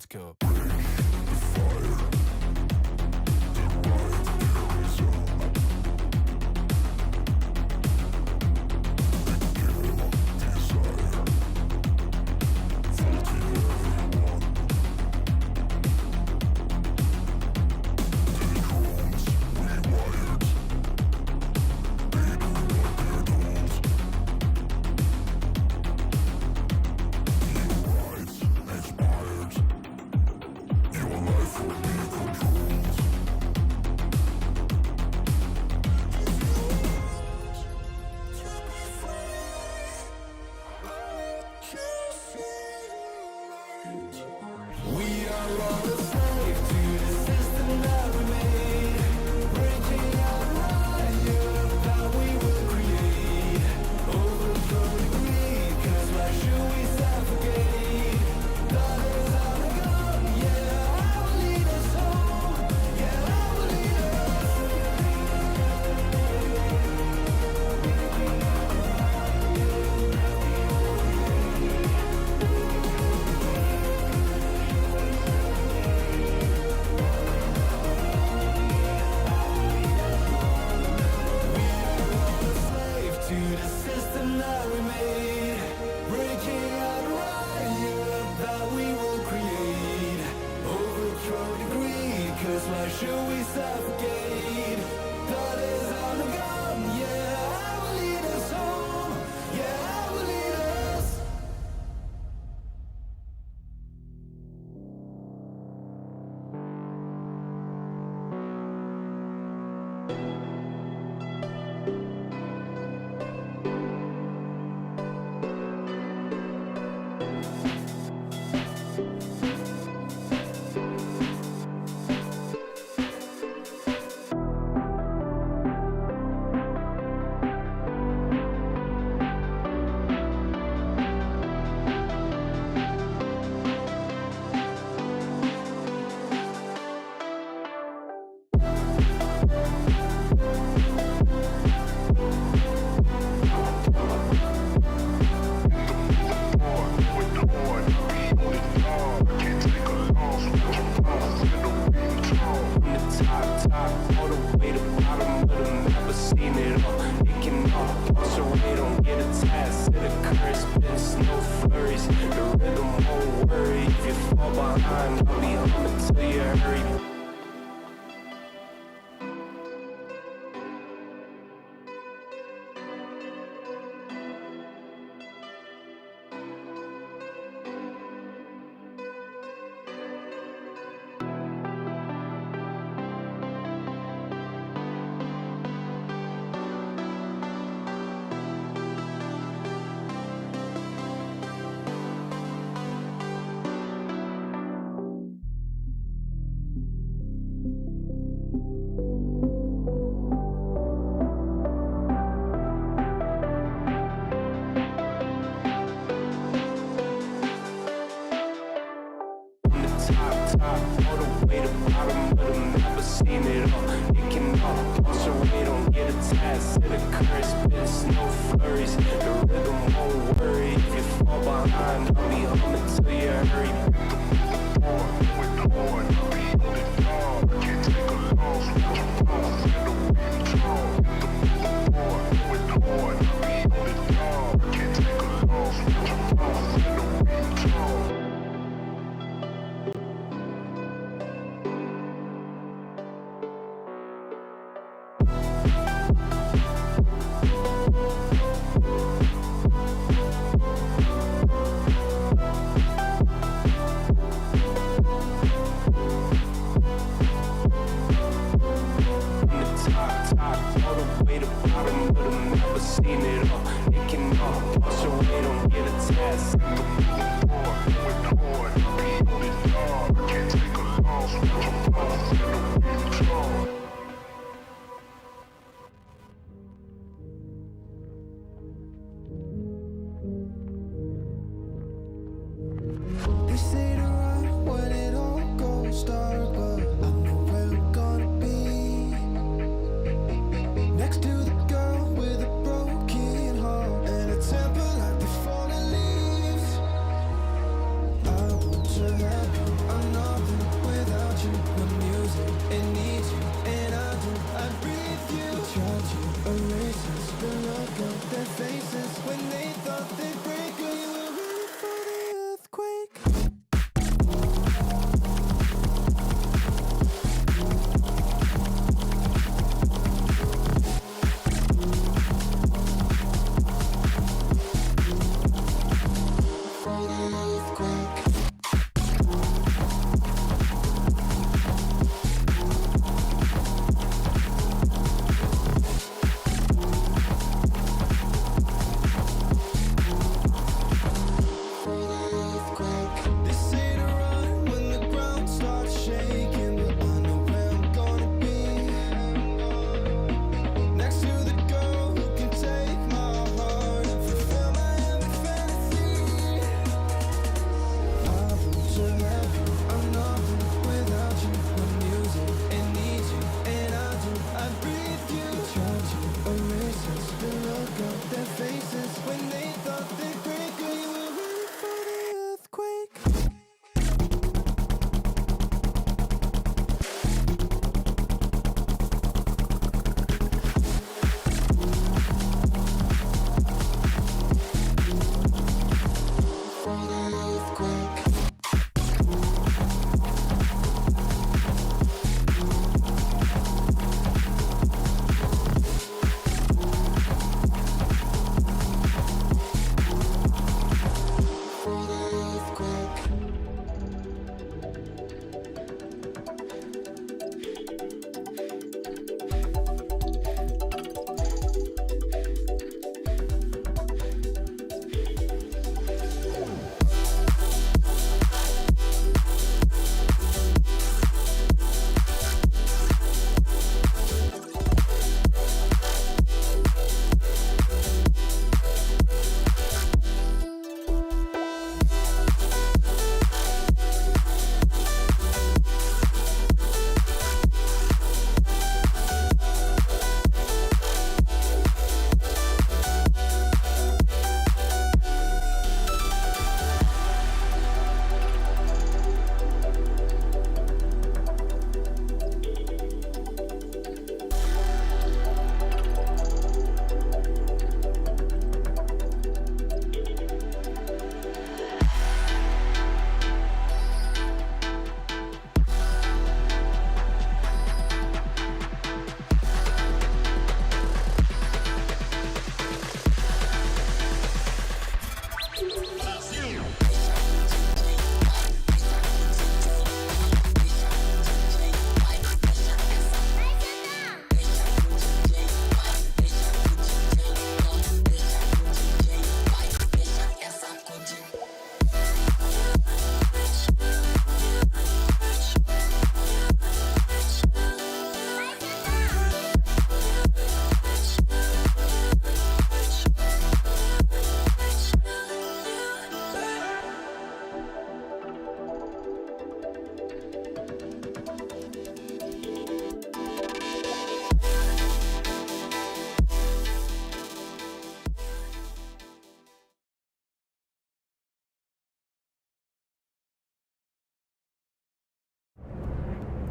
go. I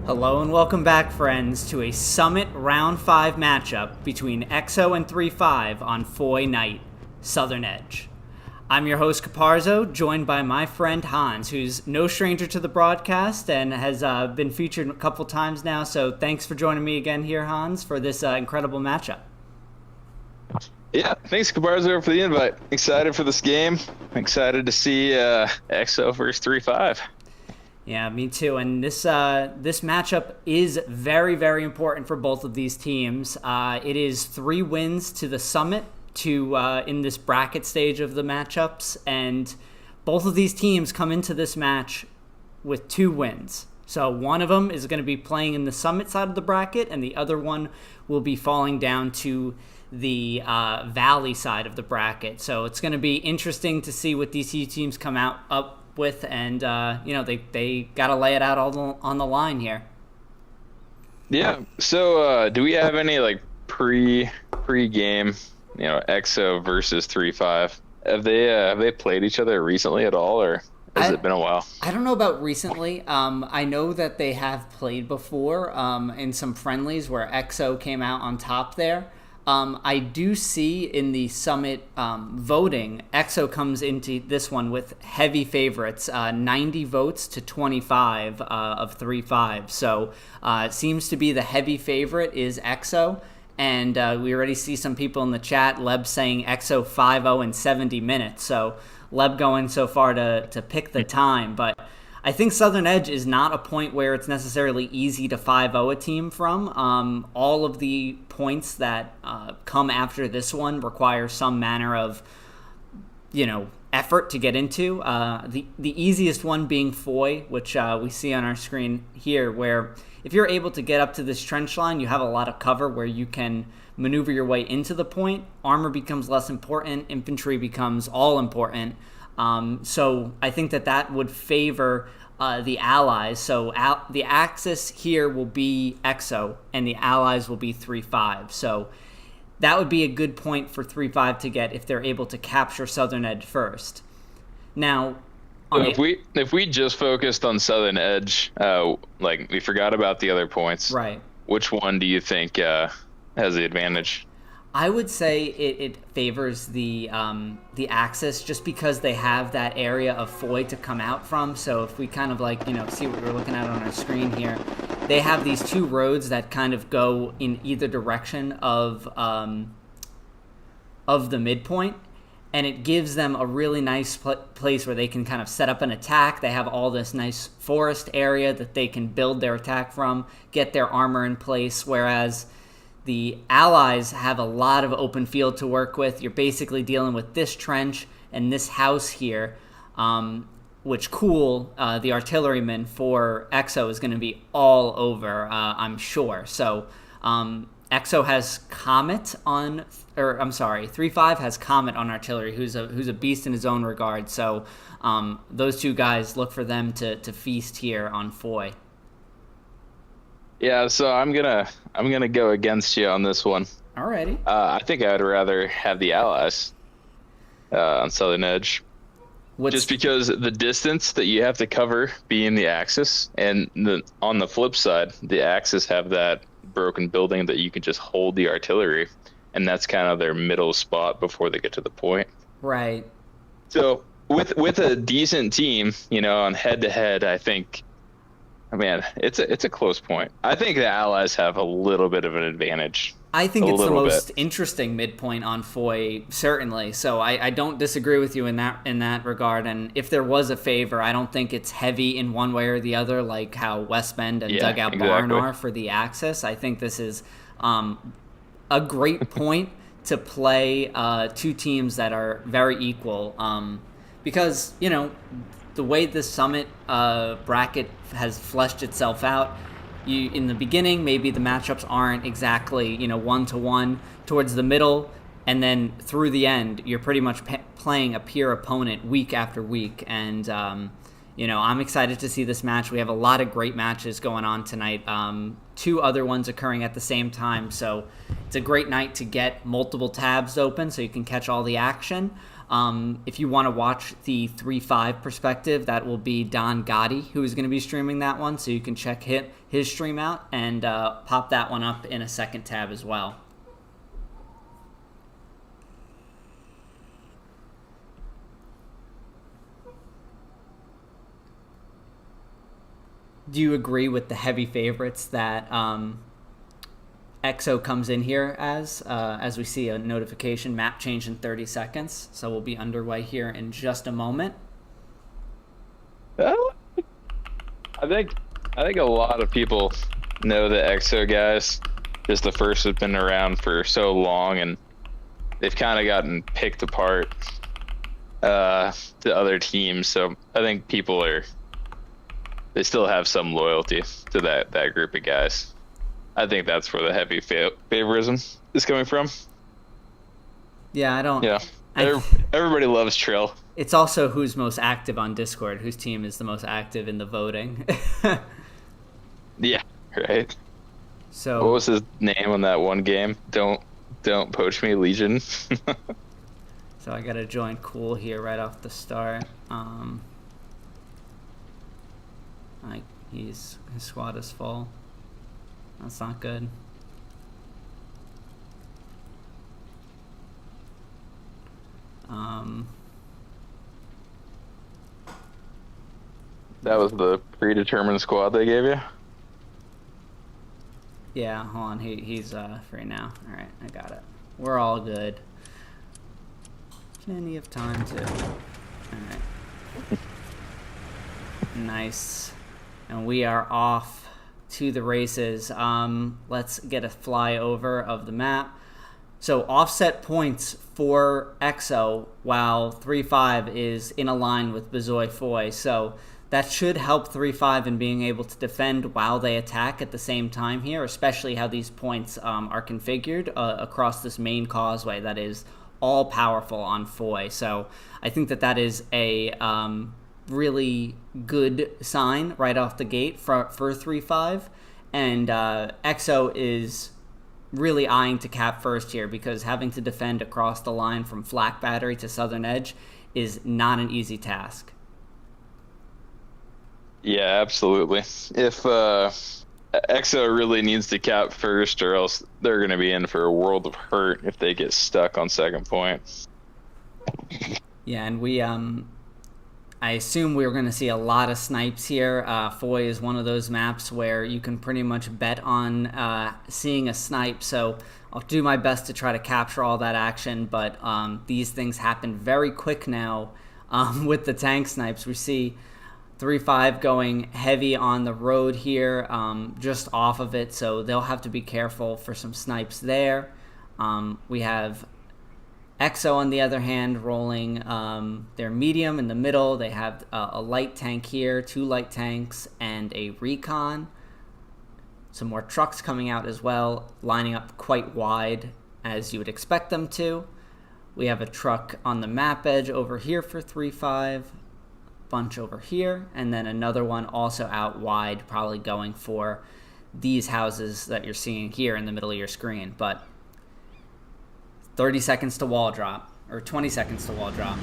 Hello and welcome back, friends, to a Summit Round 5 matchup between EXO and 3-5 on Foy Night, Southern Edge. I'm your host, Caparzo, joined by my friend Hans, who's no stranger to the broadcast and has been featured a couple times now, so thanks for joining me again here, Hans, for this incredible matchup. Yeah, thanks, Caparzo, for the invite. Excited for this game. Excited to see EXO versus 3-5. Yeah, me too. And this matchup is very, very important for both of these teams. It is 3 wins to the Summit in this bracket stage of the matchups, and both of these teams come into this match with 2 wins. So one of them is going to be playing in the Summit side of the bracket, and the other one will be falling down to the Valley side of the bracket. So it's going to be interesting to see what these 2 teams come out up with, and they got to lay it out all on the line here. Yeah. So do we have any pre-game, EXO versus 3-5? Have they played each other recently at all, or has it been a while? I don't know about recently. I know that they have played before in some friendlies where EXO came out on top there. I do see in the Summit voting, EXO comes into this one with heavy favorites, 90 votes to 25 of 3-5. So it seems to be the heavy favorite is EXO. And we already see some people in the chat, Leb saying EXO 5-0 in 70 minutes. So Leb going so far to pick the time. But I think Southern Edge is not a point where it's necessarily easy to 5-0 a team from. All of the points that come after this one require some manner of, effort to get into. The easiest one being Foy, which we see on our screen here, where if you're able to get up to this trench line, you have a lot of cover where you can maneuver your way into the point. Armor becomes less important. Infantry becomes all important. So I think that would favor the allies. So the axis here will be EXO, and the allies will be 3-5. So that would be a good point for 3-5 to get if they're able to capture Southern Edge first. Now, if we just focused on Southern Edge, we forgot about the other points. Right. Which one do you think has the advantage? I would say it favors the axis just because they have that area of Foy to come out from. So if we kind of see what we're looking at on our screen here, they have these 2 roads that kind of go in either direction of the midpoint, and it gives them a really nice place where they can kind of set up an attack. They have all this nice forest area that they can build their attack from, get their armor in place, whereas the allies have a lot of open field to work with. You're basically dealing with this trench and this house here, which the artilleryman for EXO is going to be all over, I'm sure. So EXO has Comet 3-5 has Comet on artillery, who's a beast in his own regard. So those 2 guys, look for them to feast here on Foy. Yeah, so I'm gonna go against you on this one. Alrighty. I think I would rather have the allies on Southern Edge, just because the distance that you have to cover being the axis, and on the flip side, the axis have that broken building that you can just hold the artillery, and that's kind of their middle spot before they get to the point. Right. So with a decent team, on head to head, I think. Man, it's a close point. I think the allies have a little bit of an advantage. I think it's the most interesting midpoint on Foy, certainly. So I don't disagree with you in that regard. And if there was a favor, I don't think it's heavy in one way or the other, like how West Bend and Dugout Barn are for the Axis. I think this is a great point to play 2 teams that are very equal, because the way the Summit bracket has fleshed itself out, in the beginning, maybe the matchups aren't exactly, 1-to-1. Towards the middle, and then through the end, you're pretty much playing a peer opponent week after week. And, I'm excited to see this match. We have a lot of great matches going on tonight. 2 other ones occurring at the same time. So it's a great night to get multiple tabs open so you can catch all the action. If you want to watch the 3-5 perspective, that will be Don Gotti, who is going to be streaming that one. So you can check his stream out and pop that one up in a second tab as well. Do you agree with the heavy favorites that EXO comes in here as we see a notification map change in 30 seconds? So we'll be underway here in just a moment. I think a lot of people know the EXO guys. Just the first has been around for so long, and they've kind of gotten picked apart to other teams. So I think they still have some loyalty to that group of guys. I think that's where the heavy favorism is coming from. Yeah, I don't. Yeah, everybody loves Trill. It's also who's most active on Discord, whose team is the most active in the voting. Yeah, right. So what was his name on that one game? Don't poach me, Legion. So I gotta join Cool here right off the start. His squad is full. That's not good. That was the predetermined squad they gave you? Yeah, hold on. He's free now. All right, I got it. We're all good. Plenty of time to. All right. Nice. And we are off to the races. Let's get a flyover of the map. So offset points for EXO, while 3-5 is in a line with Bezoy Foy. So that should help 3-5 in being able to defend while they attack at the same time here, especially how these points are configured across this main causeway that is all powerful on Foy. So I think that is a really good sign right off the gate for 3-5. And EXO is really eyeing to cap first here, because having to defend across the line from Flak Battery to Southern Edge is not an easy task. Yeah, absolutely. If EXO really needs to cap first, or else they're going to be in for a world of hurt if they get stuck on second point. Yeah, and we I assume we're going to see a lot of snipes here. Foy is one of those maps where you can pretty much bet on seeing a snipe, so I'll do my best to try to capture all that action, but these things happen very quick now with the tank snipes. We see 3-5 going heavy on the road here, just off of it, so they'll have to be careful for some snipes there. We have EXO, on the other hand, rolling their medium in the middle. They have a light tank here, 2 light tanks, and a recon. Some more trucks coming out as well, lining up quite wide as you would expect them to. We have a truck on the map edge over here for 3-5, bunch over here, and then another one also out wide, probably going for these houses that you're seeing here in the middle of your screen. But 30 seconds to wall drop, or 20 seconds to wall drop.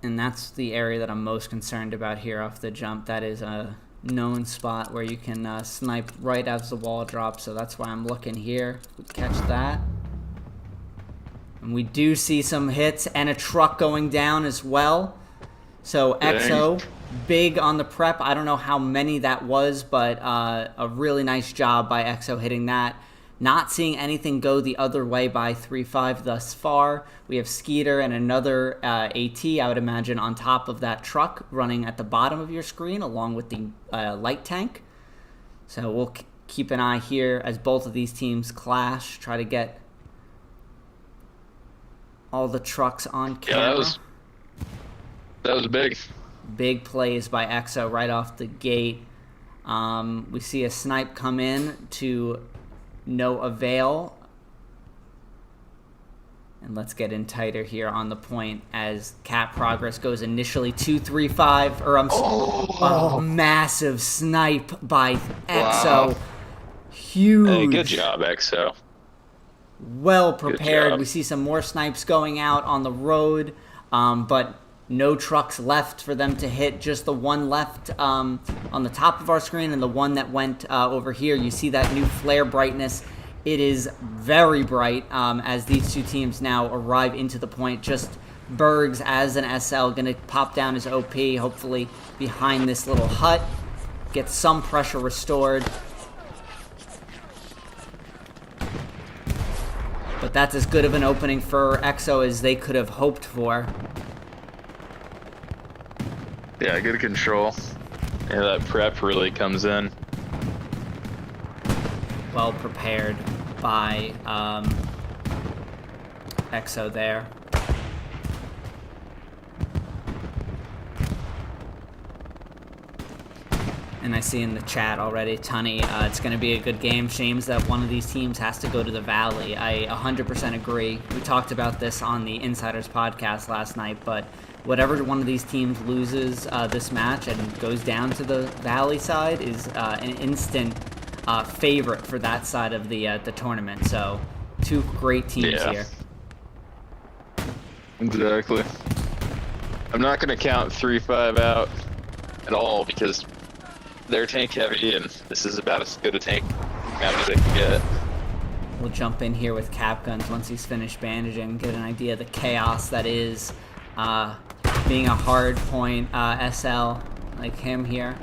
And that's the area that I'm most concerned about here off the jump. That is a known spot where you can snipe right as the wall drops, so that's why I'm looking here. We catch that. And we do see some hits and a truck going down as well. So EXO, big on the prep. I don't know how many that was, but a really nice job by EXO hitting that. Not seeing anything go the other way by 3-5 thus far. We have Skeeter and another AT, I would imagine, on top of that truck running at the bottom of your screen, along with the light tank. So we'll keep an eye here as both of these teams clash, try to get all the trucks on camera. Yeah, that was big. Big plays by EXO right off the gate. We see a snipe come in to no avail. And let's get in tighter here on the point as Cap progress goes initially 2-3-5. A massive snipe by EXO. Wow. Huge. Hey, good job, EXO. Well prepared. We see some more snipes going out on the road, but no trucks left for them to hit. Just the one left on the top of our screen and the one that went over here. You see that new flare brightness. It is very bright as these two teams now arrive into the point. Just Bergs as an SL going to pop down his OP, hopefully behind this little hut. Get some pressure restored. But that's as good of an opening for EXO as they could have hoped for. Yeah, good control. Yeah, that prep really comes in. Well prepared by EXO there. And I see in the chat already, Tunny, it's going to be a good game. Shames that one of these teams has to go to the Valley. I 100% agree. We talked about this on the Insiders podcast last night, but whatever one of these teams loses this match and goes down to the Valley side is an instant favorite for that side of the tournament. So, two great teams here. Exactly. I'm not going to count 3-5 out at all because they're tank heavy, and this is about as good a tank map as they can get. We'll jump in here with Cap Guns once he's finished bandaging, get an idea of the chaos that is being a hard point SL like him here.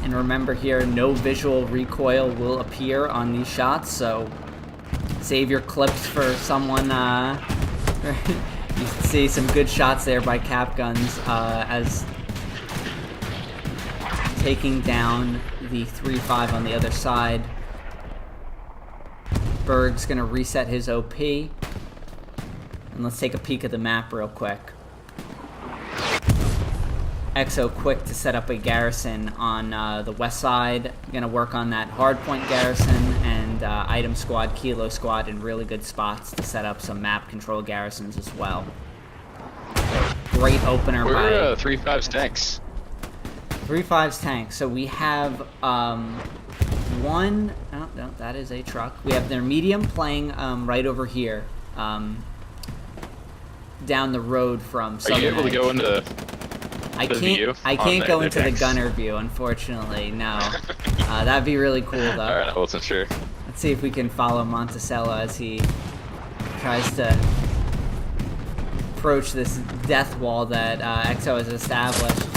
And remember here, no visual recoil will appear on these shots, so save your clips for someone. You can see some good shots there by Cap Guns as taking down the 3-5 on the other side. Berg's going to reset his OP. And let's take a peek at the map real quick. EXO quick to set up a garrison on the west side. Going to work on that hardpoint garrison and item squad, kilo squad in really good spots to set up some map control garrisons as well. So, great opener by 3-5's tanks. 3-5's tanks. So we have one. Oh, no, that is a truck. We have their medium playing right over here, down the road from Southern. Are you able to go into? I can't go into the gunner view, unfortunately. No, that'd be really cool though. All right, I wasn't sure. Let's see if we can follow Monticello as he tries to approach this death wall that EXO has established.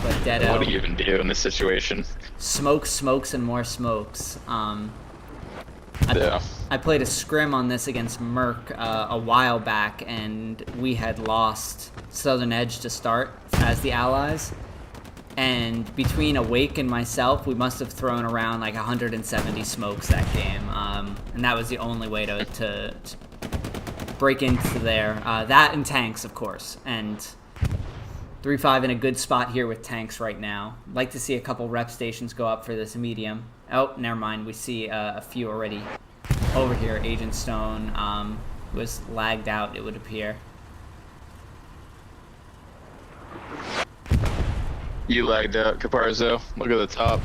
But Deado. What do you even do in this situation? Smokes, and more smokes. Yeah. I played a scrim on this against Merc a while back, and we had lost Southern Edge to start as the allies. And between Awake and myself, we must have thrown around like 170 smokes that game. And that was the only way to break into there. That and tanks, of course. And 3-5 in a good spot here with tanks right now. Like to see a couple rep stations go up for this medium. Oh, never mind. We see a few already over here. Agent Stone was lagged out, it would appear. You lagged out, Caparzo. Look at the top.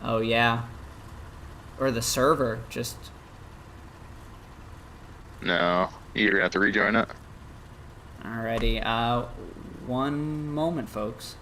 Oh, yeah. Or the server just... No, you're gonna have to rejoin it. Alrighty, one moment, folks.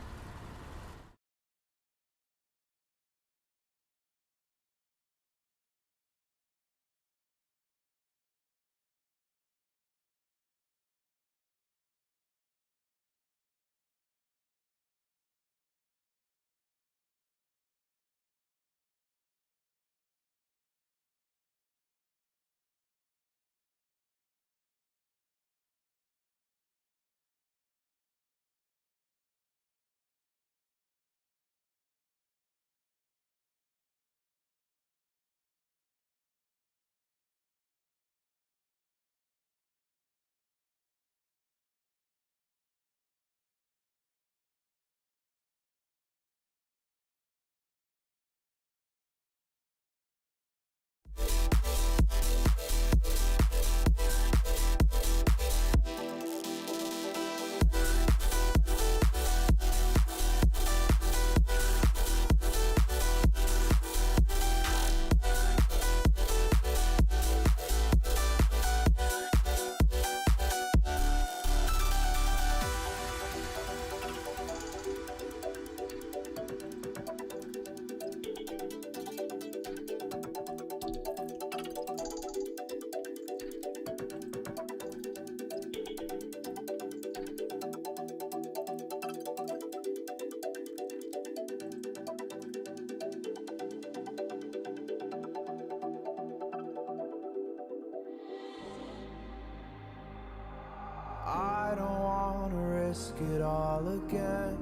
fall again.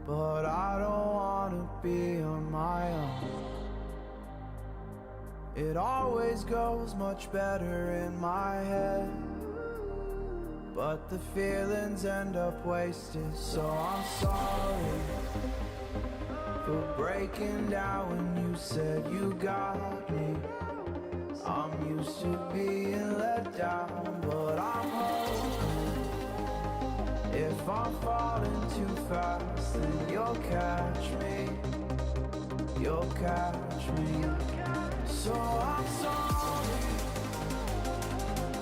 But I don't wanna be on my own. It always goes much better in my head, but the feelings end up wasted. So I'm sorry for breaking down when you said you got me. I'm used to being let down, but I'm hoping if I'm falling too fast, then you'll catch me. You'll catch me. So I'm sorry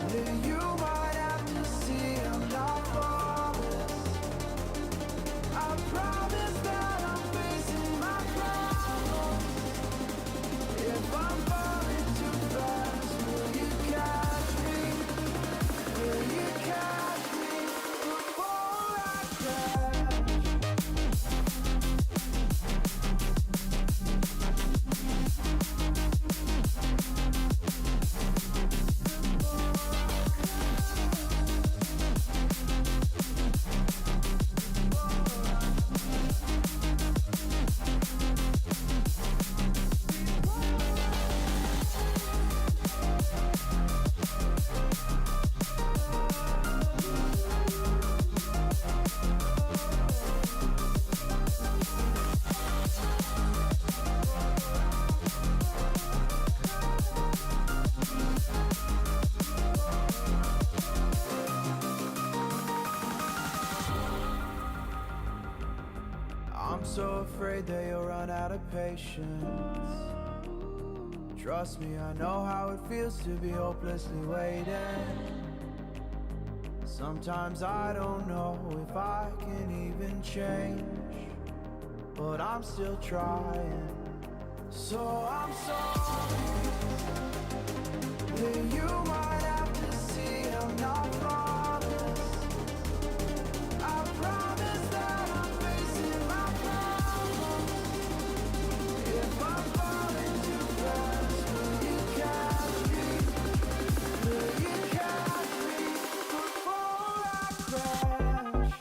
that you might have to see I'm not flawless. I promise that I'm facing my problems. If I'm falling too fast, will you catch me? Will you catch me before I crash? I'm so afraid that you'll run out of patience. Trust me, I know how it feels to be hopelessly waiting. Sometimes I don't know if I can even change, but I'm still trying. So I'm sorry that you might have to see I'm not flawless. I promise that I'm facing my problems. If I'm falling too fast, will you catch me? Will you catch me before I crash?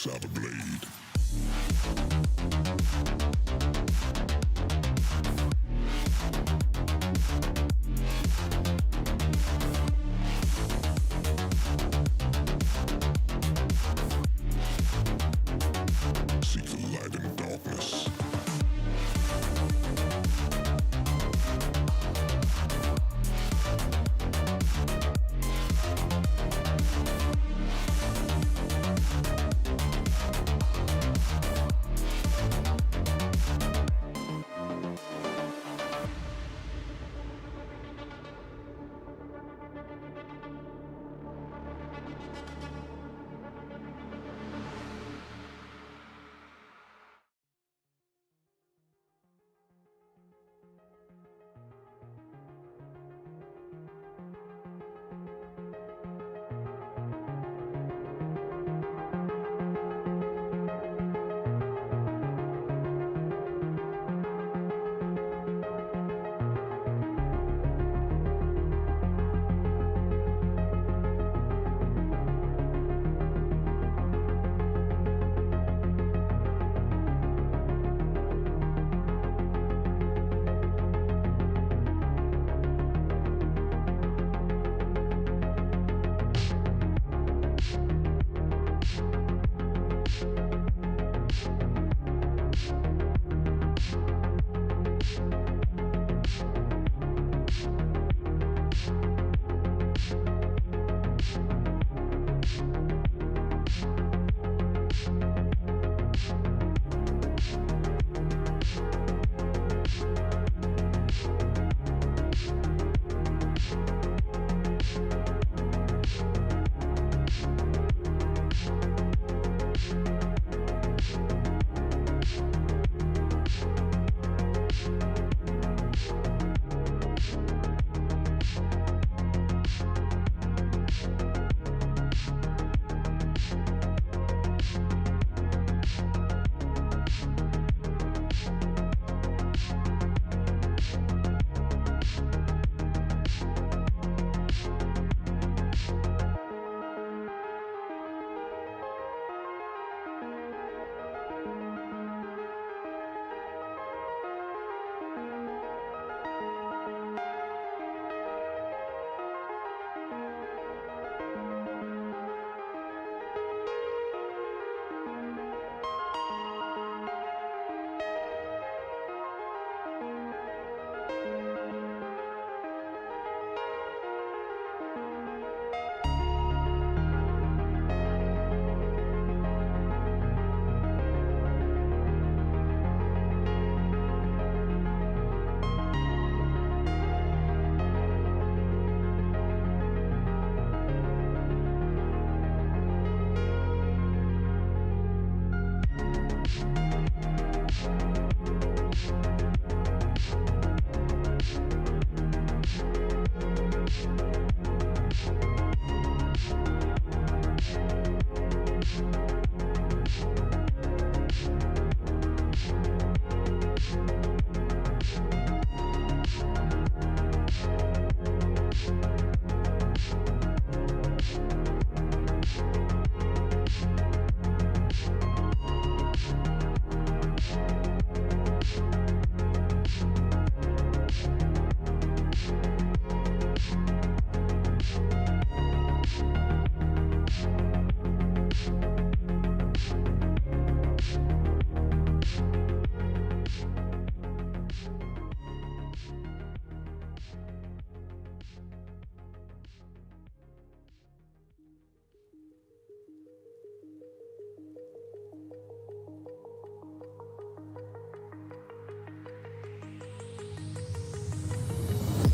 cyber blade. Seek the light in darkness.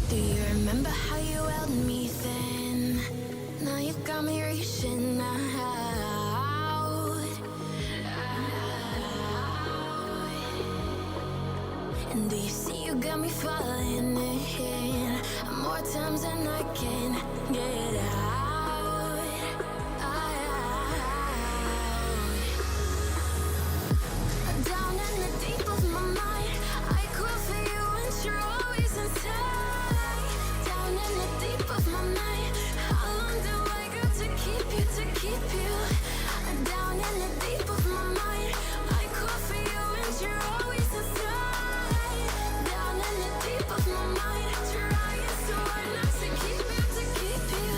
Do you remember how you held me then? Now you got me reaching out. And do you see you got me falling in more times than I can get out. Down in the deep of my mind, I call for you and you're always inside. Down in the deep of my mind, how long do I got to keep you, to keep you? Down in the deep my mind. I call for you and you're always inside. Down in the deep of my mind, trying so hard not to keep you, to keep you.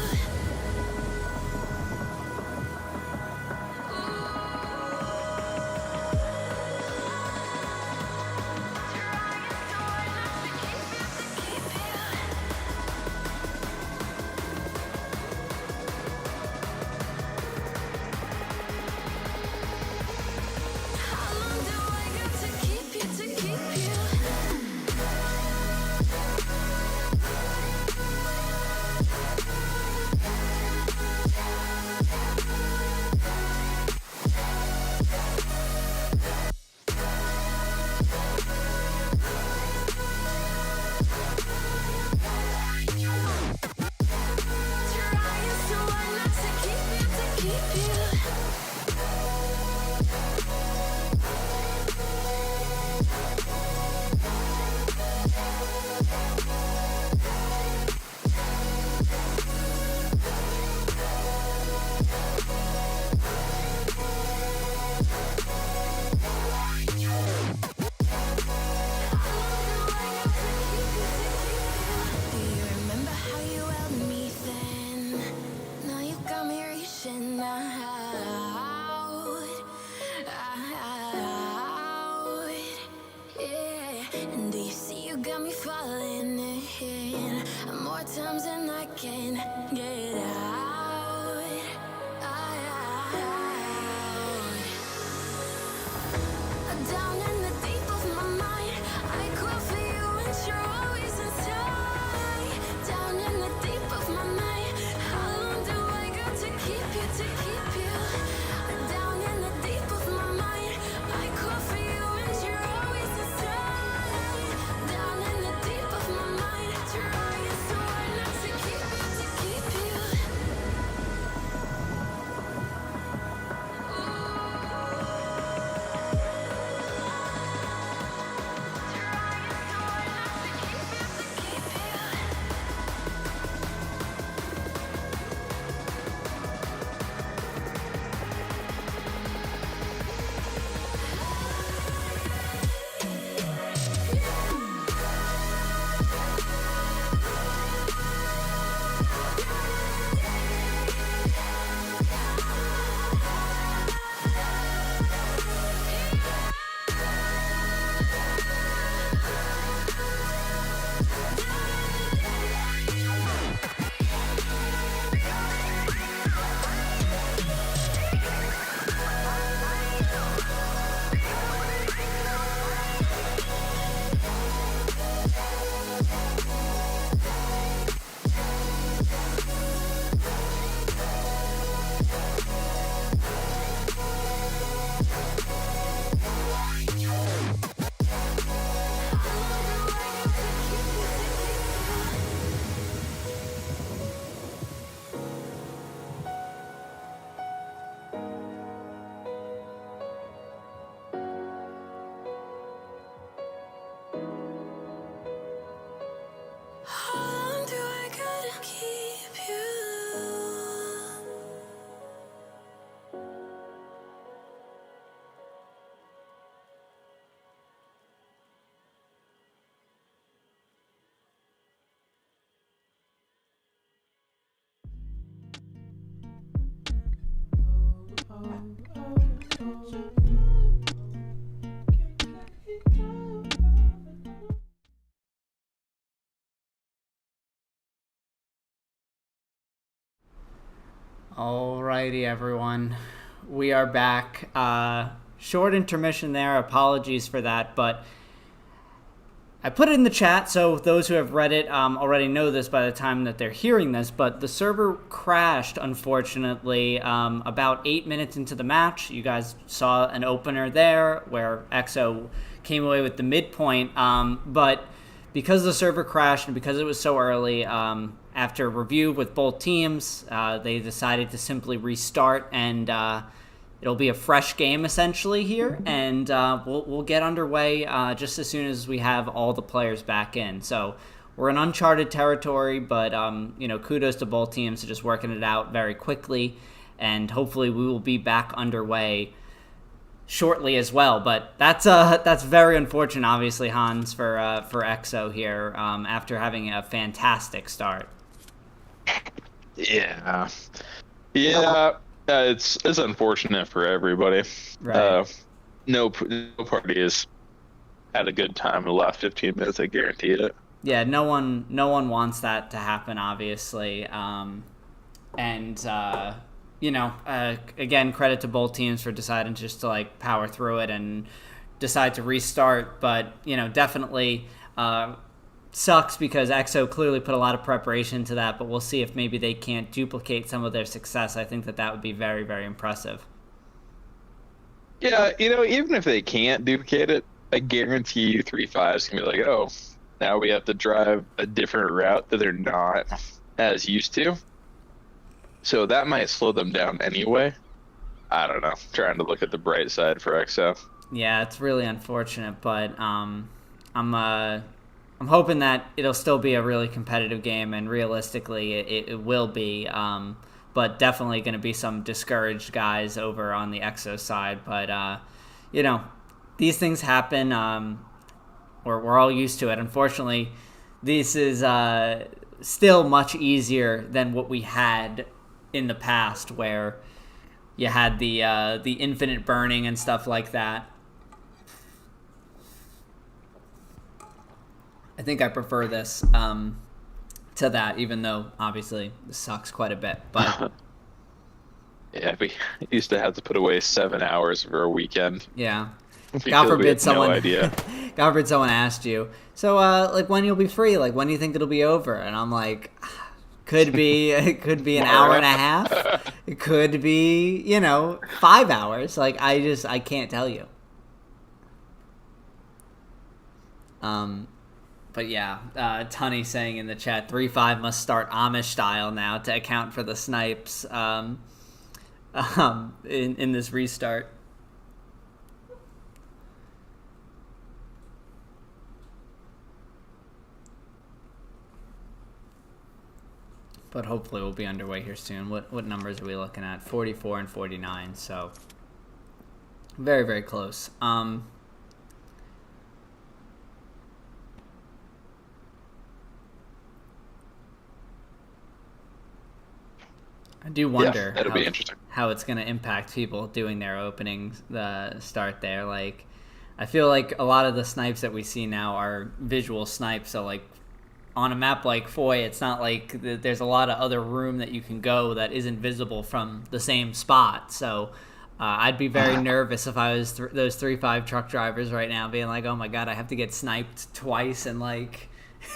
How long do I got to keep you, to keep you? Trying so hard not to keep you, to keep you. Do you remember how you held me then? Now you got me reaching out, yeah. And do you see you got me falling in more times than I can get out? Down in the deep of my mind, I call for you and you're always inside. Down in the deep of my mind, how long do I got to keep you, to keep you? Down in the deep of my mind, I call for you and you're always inside. Down in the deep of my mind, trying so hard not to keep you, to keep you. How long do I gotta keep you? Alrighty, everyone. We are back. Short intermission there. Apologies for that, but I put it in the chat, so those who have read it already know this by the time that they're hearing this, but the server crashed, unfortunately, about 8 minutes into the match. You guys saw an opener there where EXO came away with the midpoint, but because the server crashed and because it was so early, after review with both teams, they decided to simply restart, and it'll be a fresh game essentially here, and we'll get underway just as soon as we have all the players back in. So we're in uncharted territory, but kudos to both teams for just working it out very quickly, and hopefully we will be back underway shortly as well. But that's very unfortunate, obviously, Hans, for EXO here after having a fantastic start. Yeah. Yeah, it's unfortunate for everybody. Right. No party has had a good time in the last 15 minutes. I guarantee it. Yeah, no one wants that to happen, obviously. Again, credit to both teams for deciding just to like power through it and decide to restart. But definitely sucks because EXO clearly put a lot of preparation into that. But we'll see if maybe they can't duplicate some of their success. I think that would be very, very impressive. Yeah, even if they can't duplicate it, I guarantee you 3-5's gonna be like, oh, now we have to drive a different route that they're not as used to. So that might slow them down anyway. I don't know. Trying to look at the bright side for EXO. Yeah, it's really unfortunate, but I'm hoping that it'll still be a really competitive game, and realistically, it will be. But definitely going to be some discouraged guys over on the EXO side. But these things happen. We're all used to it. Unfortunately, this is still much easier than what we had in the past, where you had the infinite burning and stuff like that. I think I prefer this to that, even though obviously this sucks quite a bit. But yeah, we used to have to put away 7 hours for a weekend. Yeah. God forbid someone. No idea. God forbid someone asked you. So, like, when you'll be free? Like, when do you think it'll be over? And I'm like, it could be an hour and a half. It could be 5 hours. Like, I can't tell you. But yeah, Tunny saying in the chat, 3-5 must start Amish style now to account for the snipes in this restart. But hopefully we'll be underway here soon. What numbers are we looking at? 44 and 49, so very, very close. I do wonder that'll be interesting. How it's going to impact people doing their opening start there. Like, I feel like a lot of the snipes that we see now are visual snipes, so like on a map like Foy, it's not like there's a lot of other room that you can go that isn't visible from the same spot. So I'd be very nervous if I was those 3-5 truck drivers right now, being like, oh my god, I have to get sniped twice in like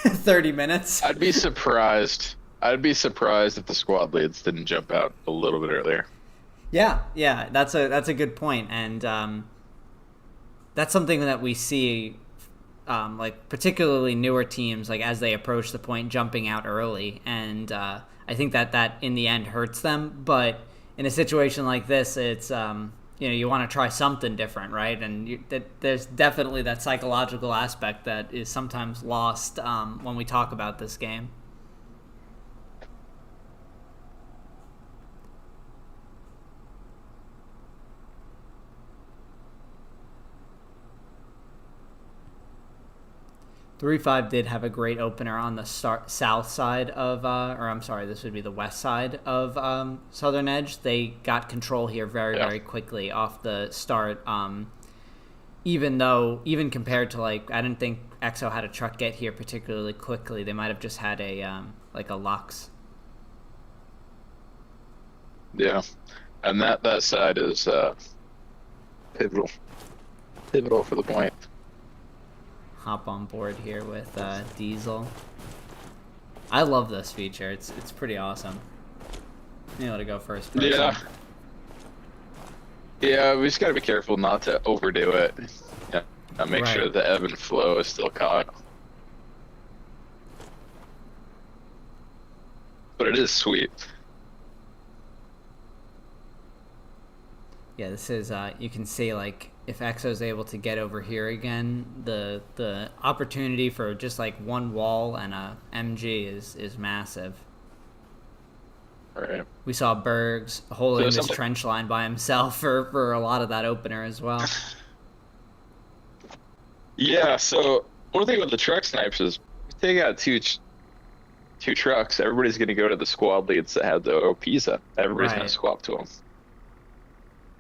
30 minutes. I'd be surprised if the squad leads didn't jump out a little bit earlier. Yeah, that's a good point, and that's something that we see. Like particularly newer teams, like as they approach the point, jumping out early, and I think that in the end hurts them. But in a situation like this, it's you want to try something different, right? And there's definitely that psychological aspect that is sometimes lost when we talk about this game. .35 did have a great opener on the south side of, this would be the west side of Southern Edge. They got control here very quickly off the start. Even compared to I didn't think EXO had a truck get here particularly quickly. They might have just had a Lux. Yeah, and that side is pivotal for the point. Hop on board here with Diesel. I love this feature. It's pretty awesome. Being able to go first person. Yeah, we just gotta be careful not to overdo it. Yeah, make sure the ebb and flow is still caught. But it is sweet. Yeah, this is you can see if EXO is able to get over here again, the opportunity for just one wall and a MG is massive. Right. We saw Bergs holding this trench line by himself for a lot of that opener as well. Yeah, so one thing with the truck snipes is take out two trucks, everybody's going to go to the squad leads that have the OPs up. Everybody's going to swap to them.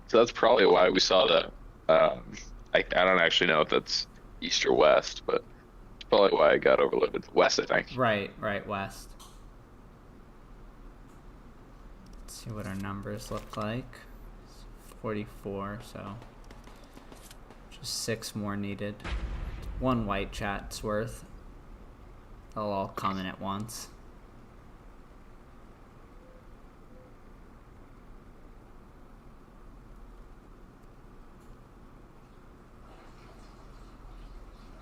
So that's probably why we saw that. I don't actually know if that's east or west, but it's probably why I got overloaded. West, I think. Right, west. Let's see what our numbers look like. 44, so just 6 more needed. 1 white chat's worth. They'll all come in at once.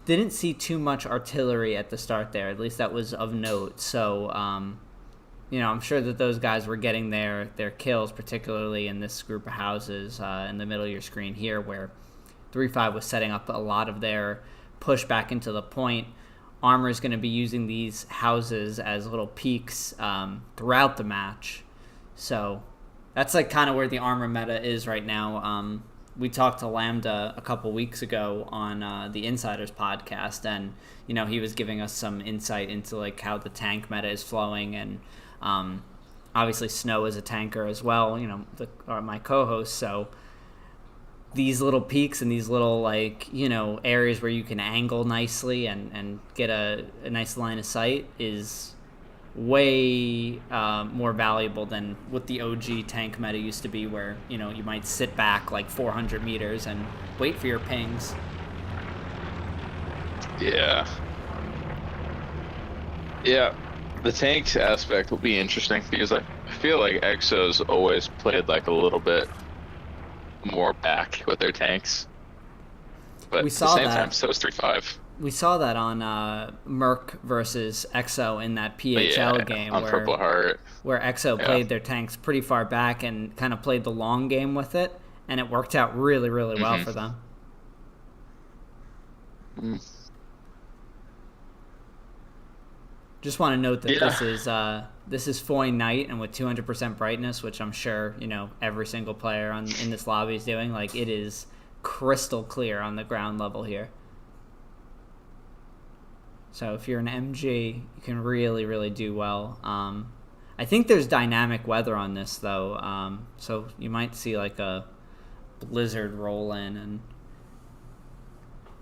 Didn't see too much artillery at the start there. At least that was of note. So, I'm sure that those guys were getting their kills, particularly in this group of houses in the middle of your screen here, where 3-5 was setting up a lot of their push back into the point. Armor is going to be using these houses as little peaks throughout the match. So that's like kind of where the armor meta is right now. We talked to Lambda a couple weeks ago on the Insiders podcast, and he was giving us some insight into like how the tank meta is flowing, and obviously Snow is a tanker as well. My co-host. So these little peaks and these little areas where you can angle nicely and get a nice line of sight is way more valuable than what the OG tank meta used to be, where you might sit back like 400 meters and wait for your pings. Yeah, the tanks aspect will be interesting because I feel like EXO's always played like a little bit more back with their tanks, but we saw at the same that. time, so is 3-5. We saw that on Merc versus EXO in that PHL game on Purple Heart, where EXO played their tanks pretty far back and kind of played the long game with it, and it worked out really, really well for them. Just want to note that this is Foy Night, and with 200% brightness, which I'm sure every single player in this lobby is doing. Like, it is crystal clear on the ground level here. So if you're an MG, you can really, really do well. I think there's dynamic weather on this, though. So you might see like a blizzard roll in and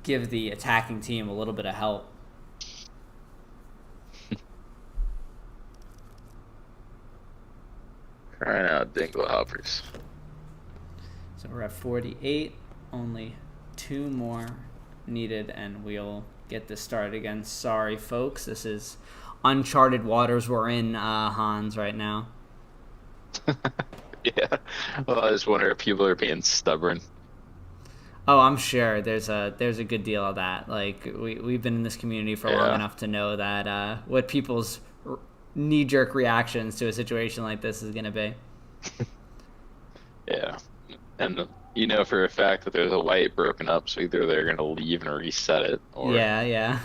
give the attacking team a little bit of help. Crying out, dingle hoppers. So we're at 48. Only 2 more needed, and we'll get this started again. Sorry, folks. This is uncharted waters we're in, Hans, right now. Yeah. Well, I just wonder if people are being stubborn. Oh, I'm sure there's a good deal of that. Like, we've been in this community for long enough to know that what people's knee-jerk reactions to a situation like this is going to be. Yeah. And you know for a fact that there's a light broken up, so either they're going to leave and reset it, or... Yeah.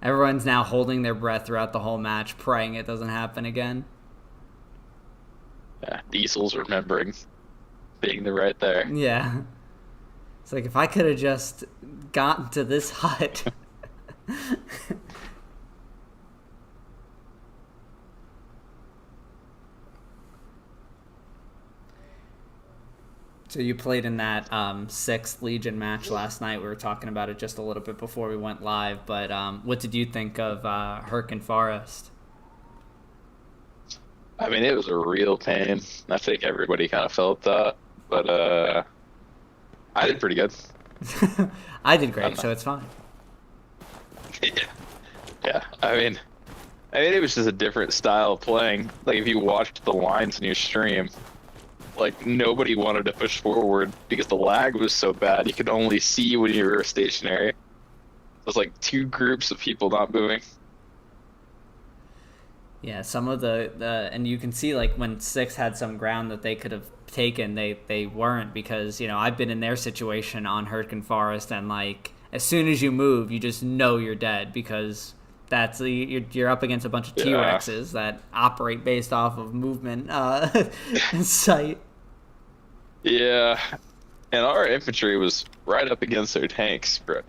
Everyone's now holding their breath throughout the whole match, praying it doesn't happen again. Yeah, Diesel's remembering being right there. Yeah. It's like, if I could have just gotten to this hut... So you played in that 6th Legion match last night. We were talking about it just a little bit before we went live, but what did you think of Hurricane Forest? I mean, it was a real pain. I think everybody kind of felt that, but I did pretty good. I did great, so it's fine. Yeah. I mean, it was just a different style of playing. Like, if you watched the lines in your stream, like, nobody wanted to push forward because the lag was so bad. You could only see when you were stationary. It was like 2 groups of people not moving. Yeah, some of the and you can see, like, when 6 had some ground that they could have taken, they weren't, because I've been in their situation on Hurricane Forest, and like, as soon as you move, you just know you're dead, because That's you're up against a bunch of T-Rexes that operate based off of movement and sight. Yeah, and our infantry was right up against their tanks for a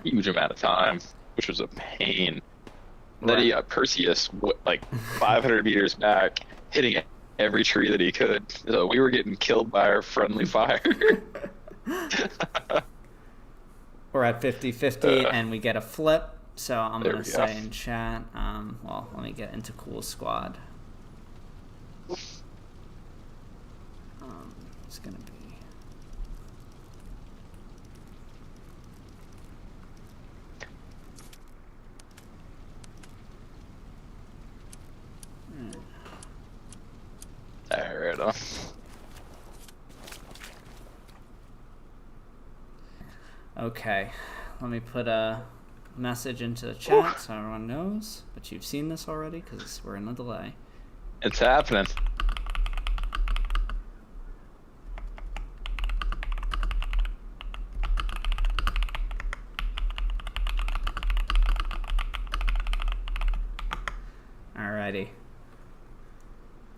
huge amount of time, which was a pain. Then he got Perseus like 500 meters back, hitting every tree that he could. So we were getting killed by our friendly fire. We're at 50-50, and we get a flip. So I'm going to say in chat, well, let me get into Cool Squad. It's going to be... Alright, on. Okay, let me put a message into the chat so everyone knows, but you've seen this already because we're in a delay. It's happening. Alrighty.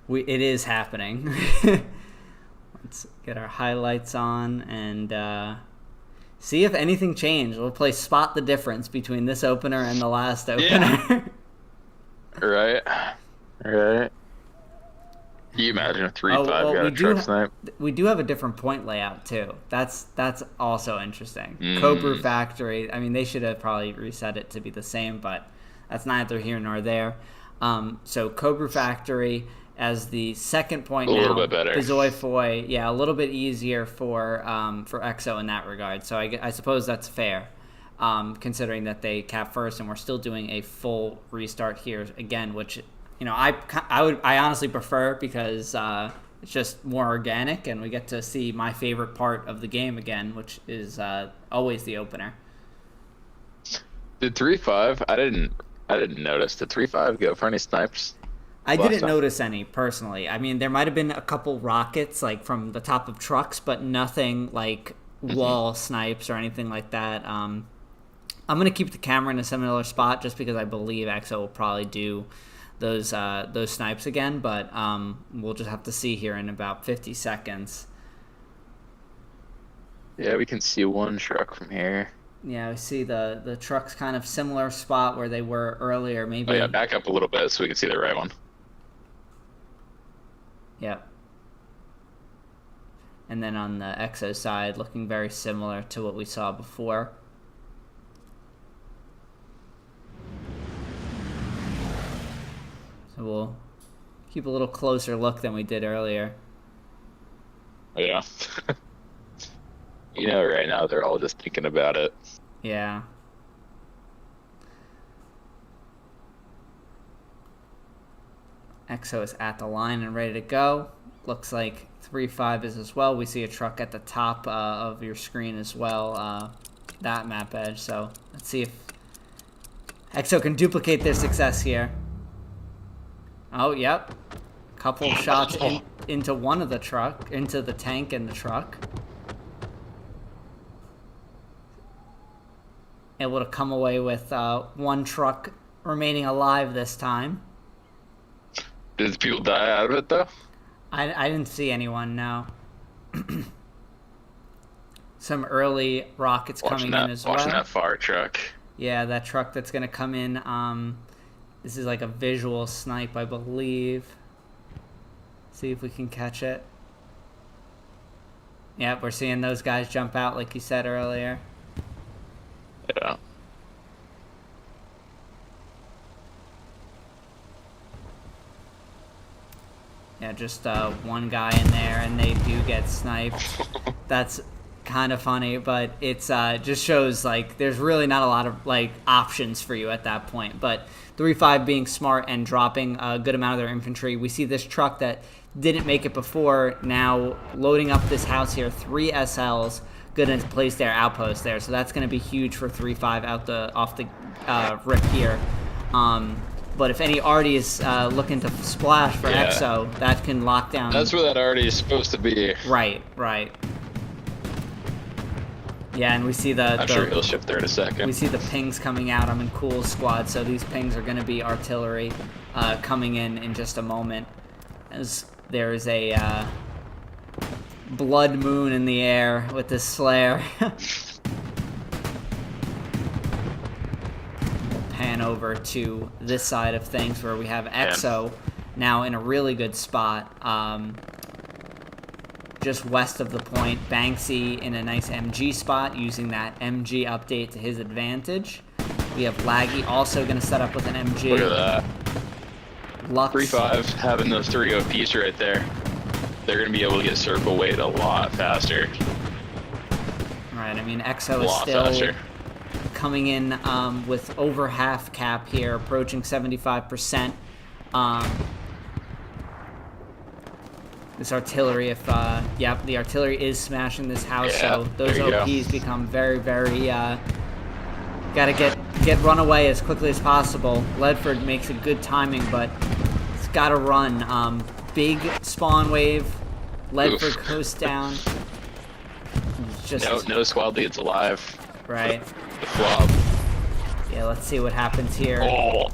It is happening. Let's get our highlights on and see if anything changed. We'll play Spot the Difference between this opener and the last opener. Yeah. Right. Can you imagine a 3-5 got a truck snipe? We do have a different point layout too. That's also interesting. Cobra Factory, I mean, they should have probably reset it to be the same, but that's neither here nor there. So Cobra Factory as the second point now. A little bit better. Bizoi Foy, yeah, a little bit easier for EXO in that regard. So I suppose that's fair, considering that they cap first and we're still doing a full restart here again, which I honestly prefer because it's just more organic and we get to see my favorite part of the game again, which is always the opener. Did 3-5? I didn't notice. Did 3-5 go for any snipes? I didn't notice any personally. I mean, there might have been a couple rockets like from the top of trucks, but nothing like wall snipes or anything like that. I'm gonna keep the camera in a similar spot just because I believe EXO will probably do those snipes again, but we'll just have to see here in about 50 seconds. Yeah, we can see one truck from here. Yeah, we see the trucks kind of similar spot where they were earlier. Maybe. Oh yeah, back up a little bit so we can see the right one. Yep. And then on the EXO side, looking very similar to what we saw before. So we'll keep a little closer look than we did earlier. Yeah. Right now they're all just thinking about it. Yeah. EXO is at the line and ready to go. Looks like 3-5 is as well. We see a truck at the top of your screen as well, that map edge. So let's see if EXO can duplicate their success here. Oh, yep. Couple shots into one of the truck, into the tank and the truck. Able to come away with one truck remaining alive this time. Did people die out of it, though? I didn't see anyone, no. Some early rockets coming in as well. Watching that fire truck. Yeah, that truck that's going to come in. This is like a visual snipe, I believe. See if we can catch it. Yeah, we're seeing those guys jump out like you said earlier. Yeah. Yeah, just one guy in there, and they do get sniped. That's kind of funny, but it's just shows like there's really not a lot of like options for you at that point. But 3-5 being smart and dropping a good amount of their infantry. We see this truck that didn't make it before now loading up this house here. 3 SLs, good to place their outpost there. So that's going to be huge for 3-5 off the rip here. But if any arty is looking to splash for EXO, that can lock down. That's where that arty is supposed to be. Right. Yeah, and we see the... I'm sure he'll shift there in a second. We see the pings coming out. I'm in Cool's squad, so these pings are going to be artillery coming in just a moment. As there's a blood moon in the air with this Slayer. We'll pan over to this side of things where we have EXO now in a really good spot. Just west of the point, Banksy in a nice MG spot, using that MG update to his advantage. We have Laggy also going to set up with an MG. Look at that. Lux. 3-5, having those 3 OPs right there. They're going to be able to get circle weight a lot faster. Right, I mean, EXO is still coming in with over half cap here, approaching 75%. This artillery, yep, the artillery is smashing this house, so those OPs become very, very, gotta get run away as quickly as possible. Ledford makes a good timing, but it's gotta run. Big spawn wave, Ledford goes down. Just no squad leads alive. Right. The flop. Yeah, let's see what happens here. Oh.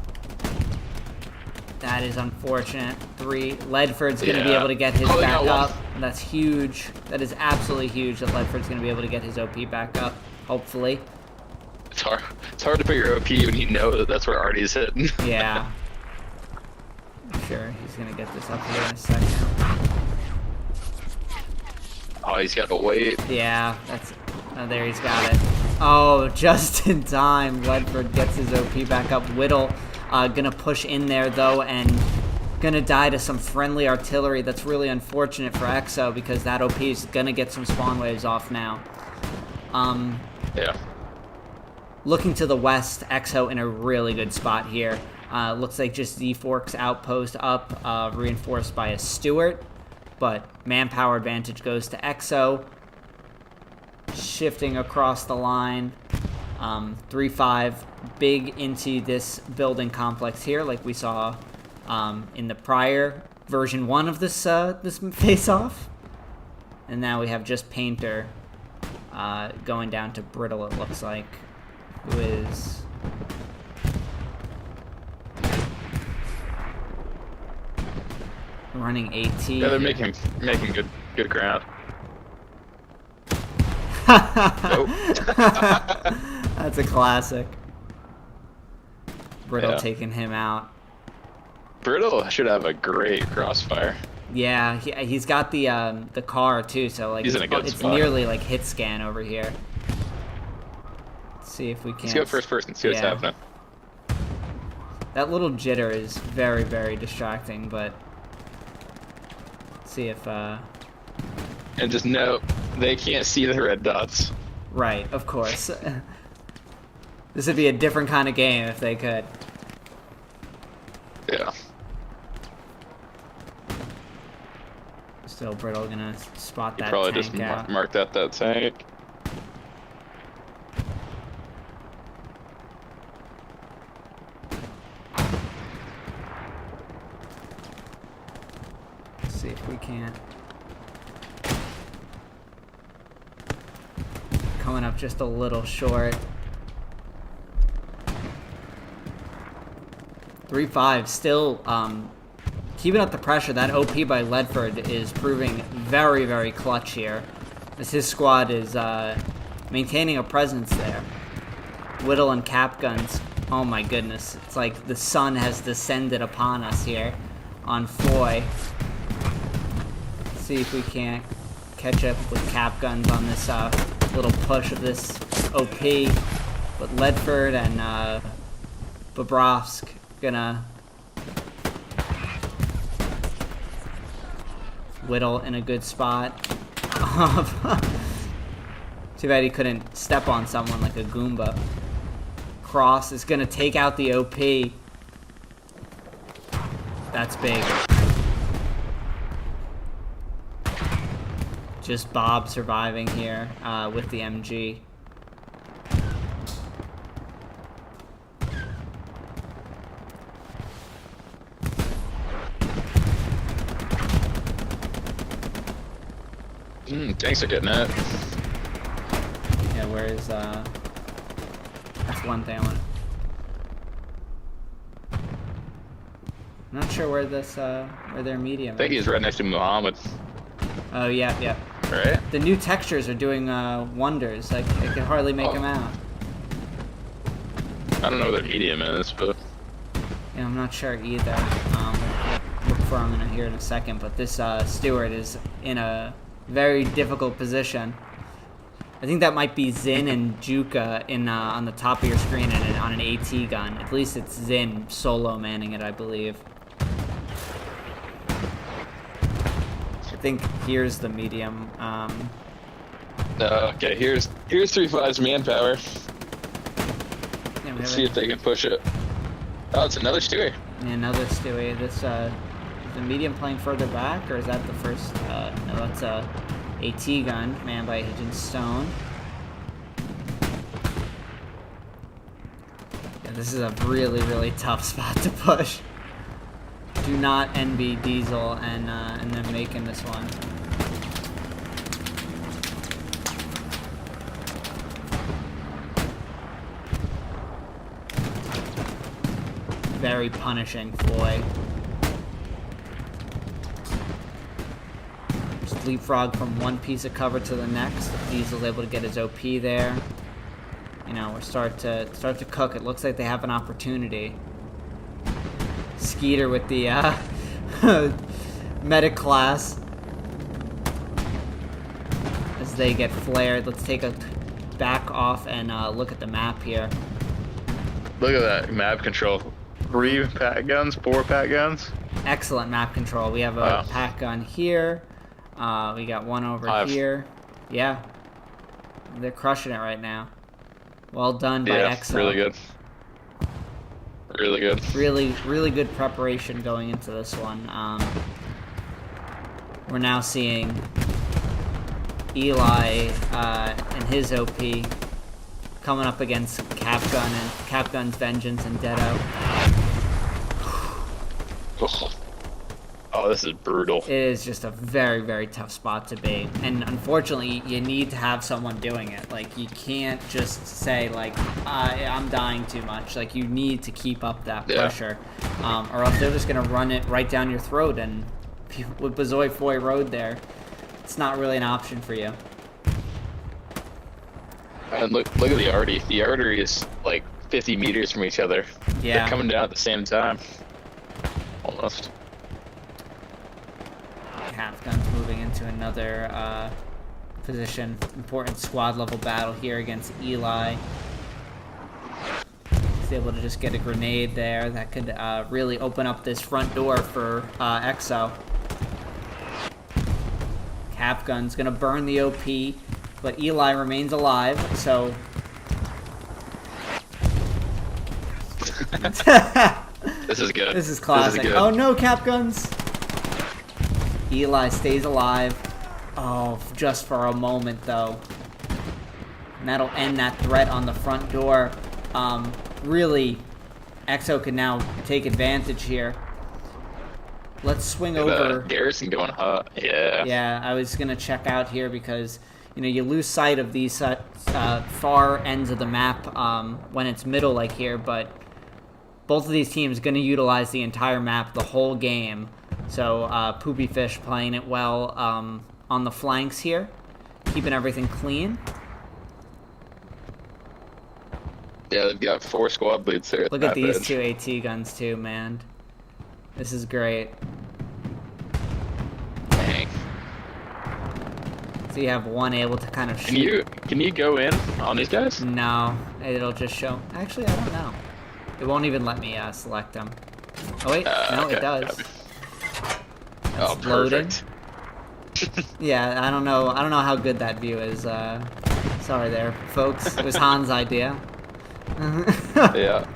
That is unfortunate. 3. Ledford's going to be able to get his back up. That's huge. That is absolutely huge that Ledford's going to be able to get his OP back up, hopefully. It's hard to put your OP when you know that that's where Artie's hitting. Yeah. I'm sure he's going to get this up here in a second. Oh, he's got to wait. Yeah, that's... Oh, there he's got it. Oh, just in time. Ledford gets his OP back up. Whittle gonna push in there, though, and gonna die to some friendly artillery. That's really unfortunate for EXO, because that OP is gonna get some spawn waves off now. Yeah. Looking to the west, EXO in a really good spot here. Looks like just Z-Fork's outpost up, reinforced by a Stewart, but manpower advantage goes to EXO. Shifting across the line. 3-5, big into this building complex here, like we saw in the prior version 1 of this face-off. And now we have just Painter going down to Brittle, it looks like, who is... running AT. Yeah, they're making good ground. Nope. That's a classic. Brittle taking him out. Brittle should have a great crossfire. Yeah, he's got the car too, so like he's in a good it's spot. nearly like hit scan over here. Let's see if we can. Let's go first person, see what's happening. That little jitter is very, very distracting, but let's see if And just note, they can't see the red dots. Right, of course. This would be a different kind of game if they could. Yeah. Still Brittle gonna spot that probably tank just out. marked out that tank. Let's see if we can't. Coming up just a little short. 3-5, still keeping up the pressure. That OP by Ledford is proving very, very clutch here, as his squad is maintaining a presence there. Whittle and Cap Guns, oh my goodness, it's like the sun has descended upon us here on Foy. Let's see if we can't catch up with Cap Guns on this little push of this OP, but Ledford and Bobrovsk gonna Whittle in a good spot. Too bad he couldn't step on someone like a Goomba. Cross is gonna take out the OP. That's big. Just Bob surviving here with the MG. Tanks are getting it. Yeah, where's that's one thing I want. I'm not sure where this where their medium I think he's right next to Muhammad. Oh yeah, yeah. Right? The new textures are doing wonders. Like I can hardly make them out. I don't know what their medium is, but Yeah, I'm not sure either. Look for I'm gonna hear in a second, but this Stewart is in a very difficult position. I think that might be Zin and Juka in on the top of your screen and on an AT gun. At least it's Zin solo manning it, I believe. I think here's the medium. okay, here's 3-5's manpower. Yeah, Let's see if they can push it. Oh, it's another Stewie. Yeah, another Stewie. This is the medium playing further back, or is that the first? No, that's a AT gun manned by Agent Stone. Yeah, this is a really, really tough spot to push. Do not envy Diesel and them making this one. Very punishing, Foy. Just leapfrog from one piece of cover to the next. Diesel's able to get his OP there. You know, we're start to cook. It looks like they have an opportunity. Skeeter with the medic class as they get flared. Let's take a back off and look at the map here. Look at that map control. 3 pack guns, 4 pack guns. Excellent map control. We have a pack gun here. We got one over here. Yeah, they're crushing it right now. Well done by EXO. Really good. Really good. Really good preparation going into this one. We're now seeing Eli and his OP coming up against Capgun and Capgun's Vengeance and Deado. Oh, this is brutal. It is just a very, very tough spot to be. And unfortunately, you need to have someone doing it. Like, you can't just say, like, I'm dying too much. Like, you need to keep up that pressure. Or else they're just going to run it right down your throat. And with Bazoy Foy Road there, it's not really an option for you. And look at the artery. The artery is, like, 50 meters from each other. Yeah. They're coming down at the same time. Almost. Half-Gun's moving into another position. Important squad level battle here against Eli. He's able to just get a grenade there. That could really open up this front door for EXO. Half-Gun's gonna burn the OP, but Eli remains alive, so... This is good. This is classic. This is oh no, Capguns! Eli stays alive. Oh, just for a moment, though. And that'll end that threat on the front door. Really, EXO can now take advantage here. Let's swing over. Garrison going hot. Yeah. Yeah, I was going to check out here because, you know, you lose sight of these far ends of the map when it's middle like here, but both of these teams are going to utilize the entire map the whole game. So Poopy Fish playing it well on the flanks here, keeping everything clean. Yeah, they've got 4 squad leads there. Look at these 2 AT guns too, man. This is great. Dang. So you have one able to kind of shoot. Can you go in on these guys? No, it'll just show. Actually, I don't know. It won't even let me select them. Oh wait, no, okay. It does. Oh, perfect. Yeah, I don't know how good that view is. Sorry there, folks. It was Han's idea. Yeah.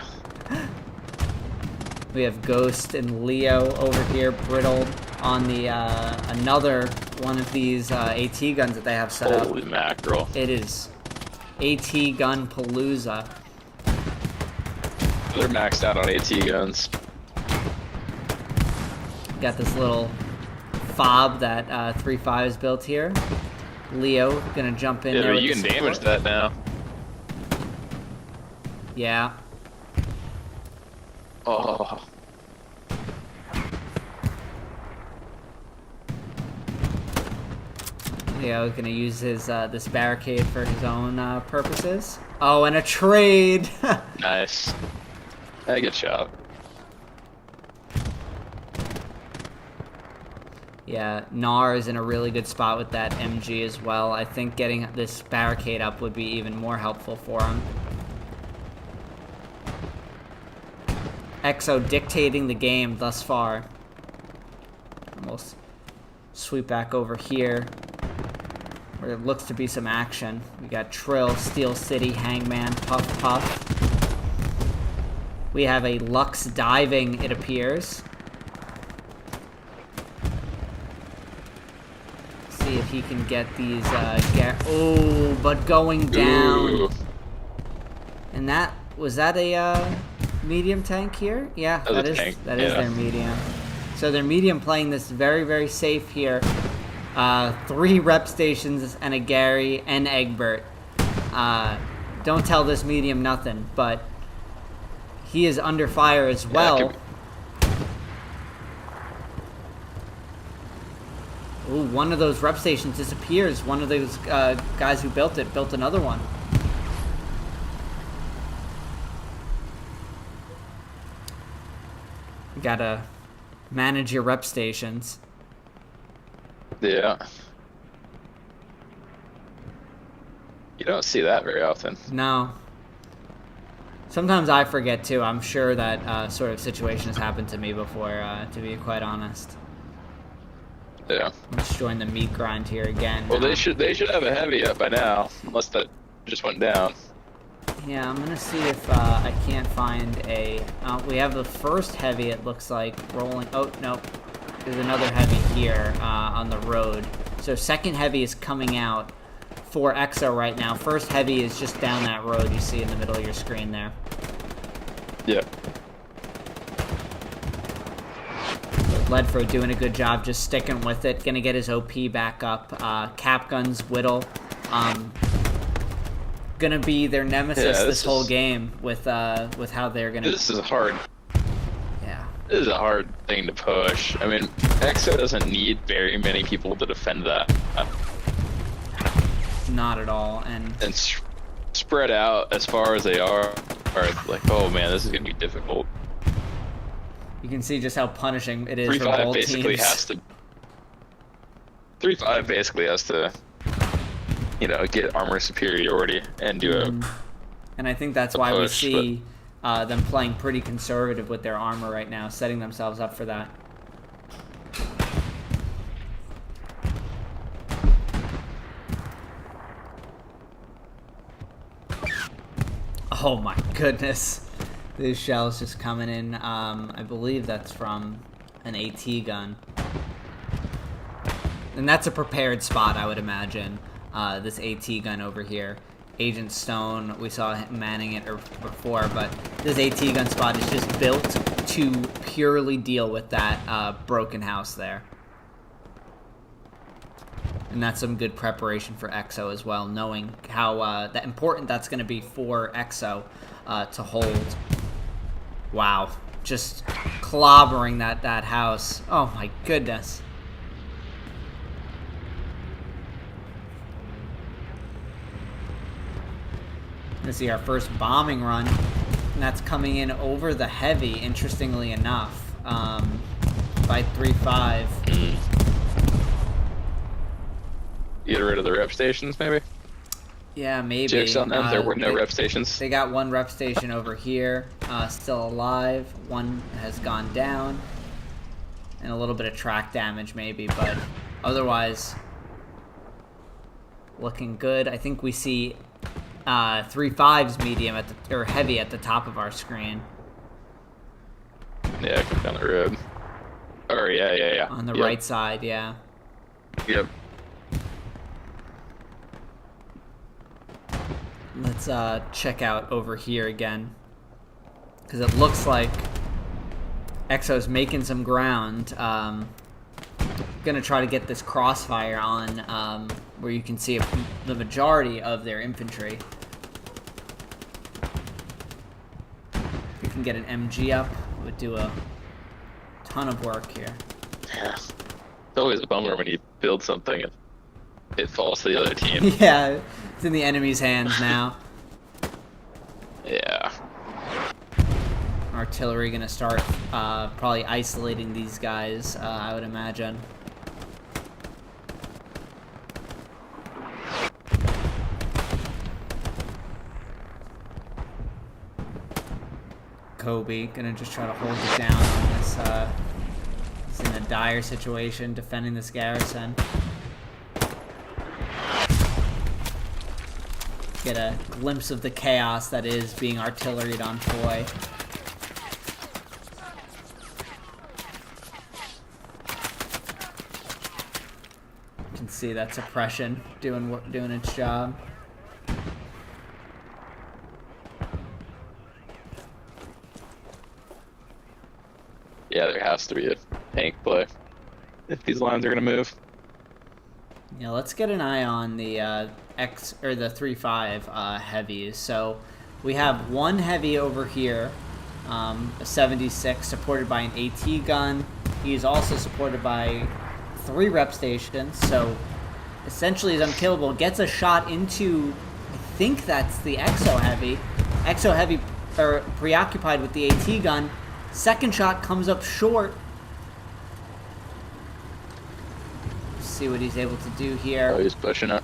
We have Ghost and Leo over here, brittled on the another one of these AT guns that they have set up. Holy mackerel! It is AT gun palooza. They're maxed out on AT guns. Got this little fob that 3.5 is built here. Leo gonna jump in Yeah, there. but with you the can damage support. that now. Yeah. Oh. Leo's gonna use his this barricade for his own purposes. Oh, and a trade. Nice. Yeah, good shot. Yeah, Nar is in a really good spot with that MG as well. I think getting this barricade up would be even more helpful for him. EXO dictating the game thus far. And we'll sweep back over here, where there looks to be some action. We got Trill, Steel City, Hangman, Puff Puff. We have a Lux diving, it appears. See if he can get these, oh, but going down. Ooh. And was that a, medium tank here? Yeah, that is tank. that is Yeah. their medium. So their medium playing this very, very safe here. 3 rep stations and a Gary and Egbert. Don't tell this medium nothing, but he is under fire as well. Ooh, one of those rep stations disappears. One of those guys who built it built another one. You gotta manage your rep stations. Yeah. You don't see that very often. No. Sometimes I forget too. I'm sure that sort of situation has happened to me before, to be quite honest. Yeah. Let's join the meat grind here again. Well, they should have a heavy up by now, unless that just went down. Yeah, I'm gonna see if I can't find a... we have the first heavy, it looks like, rolling... Oh, no. There's another heavy here on the road. So second heavy is coming out for EXO right now. First heavy is just down that road you see in the middle of your screen there. Yeah. Ledford doing a good job just sticking with it. Gonna get his OP back up. Cap Guns, Whittle. Gonna be their nemesis this whole game with how they're gonna... This is hard. Yeah. This is a hard thing to push. I mean, EXO doesn't need very many people to defend that. Not at all, and spread out as far as they are like, oh man, this is gonna be difficult. you can see just how punishing it is for 3-5 both basically teams. has to. 3-5 basically has to, get armor superiority and do it. And I think that's why we see them playing pretty conservative with their armor right now, setting themselves up for that. Oh my goodness. This shell's just coming in. I believe that's from an AT gun. And that's a prepared spot, I would imagine. This AT gun over here. Agent Stone, we saw him manning it before, but this AT gun spot is just built to purely deal with that broken house there. And that's some good preparation for EXO as well, knowing how that important that's going to be for EXO to hold. Wow. Just clobbering that house. Oh my goodness. Gonna see our first bombing run. And that's coming in over the heavy, interestingly enough. By 3-5. Get rid of the rep stations, maybe? Yeah, maybe. Jokes on them, there were no rep stations. They got one rep station over here, still alive. One has gone down. And a little bit of track damage, maybe, but otherwise, looking good. I think we see 3-5's medium or heavy at the top of our screen. Yeah, come down the road. Or yeah. On the right side, yeah. Yep. Let's check out over here again, because it looks like EXO's making some ground. Gonna try to get this crossfire on where you can see the majority of their infantry. If we can get an MG up, it would do a ton of work here. Yeah. It's always a bummer when you build something and it falls to the other team. Yeah, it's in the enemy's hands now. Yeah. Artillery gonna start probably isolating these guys, I would imagine. Kobe gonna just try to hold it down on this. He's in a dire situation defending this garrison. Get a glimpse of the chaos that is being artilleried on Foy. You can see that suppression doing its job. Yeah, there has to be a tank play if these lines are gonna move. Yeah, let's get an eye on the the 3-5 heavies. So we have one heavy over here, a 76, supported by an AT gun. He's also supported by 3 rep stations, so essentially he's unkillable. Gets a shot into, I think that's the EXO heavy. EXO heavy are preoccupied with the AT gun. Second shot comes up short. See what he's able to do here. Oh, he's pushing it.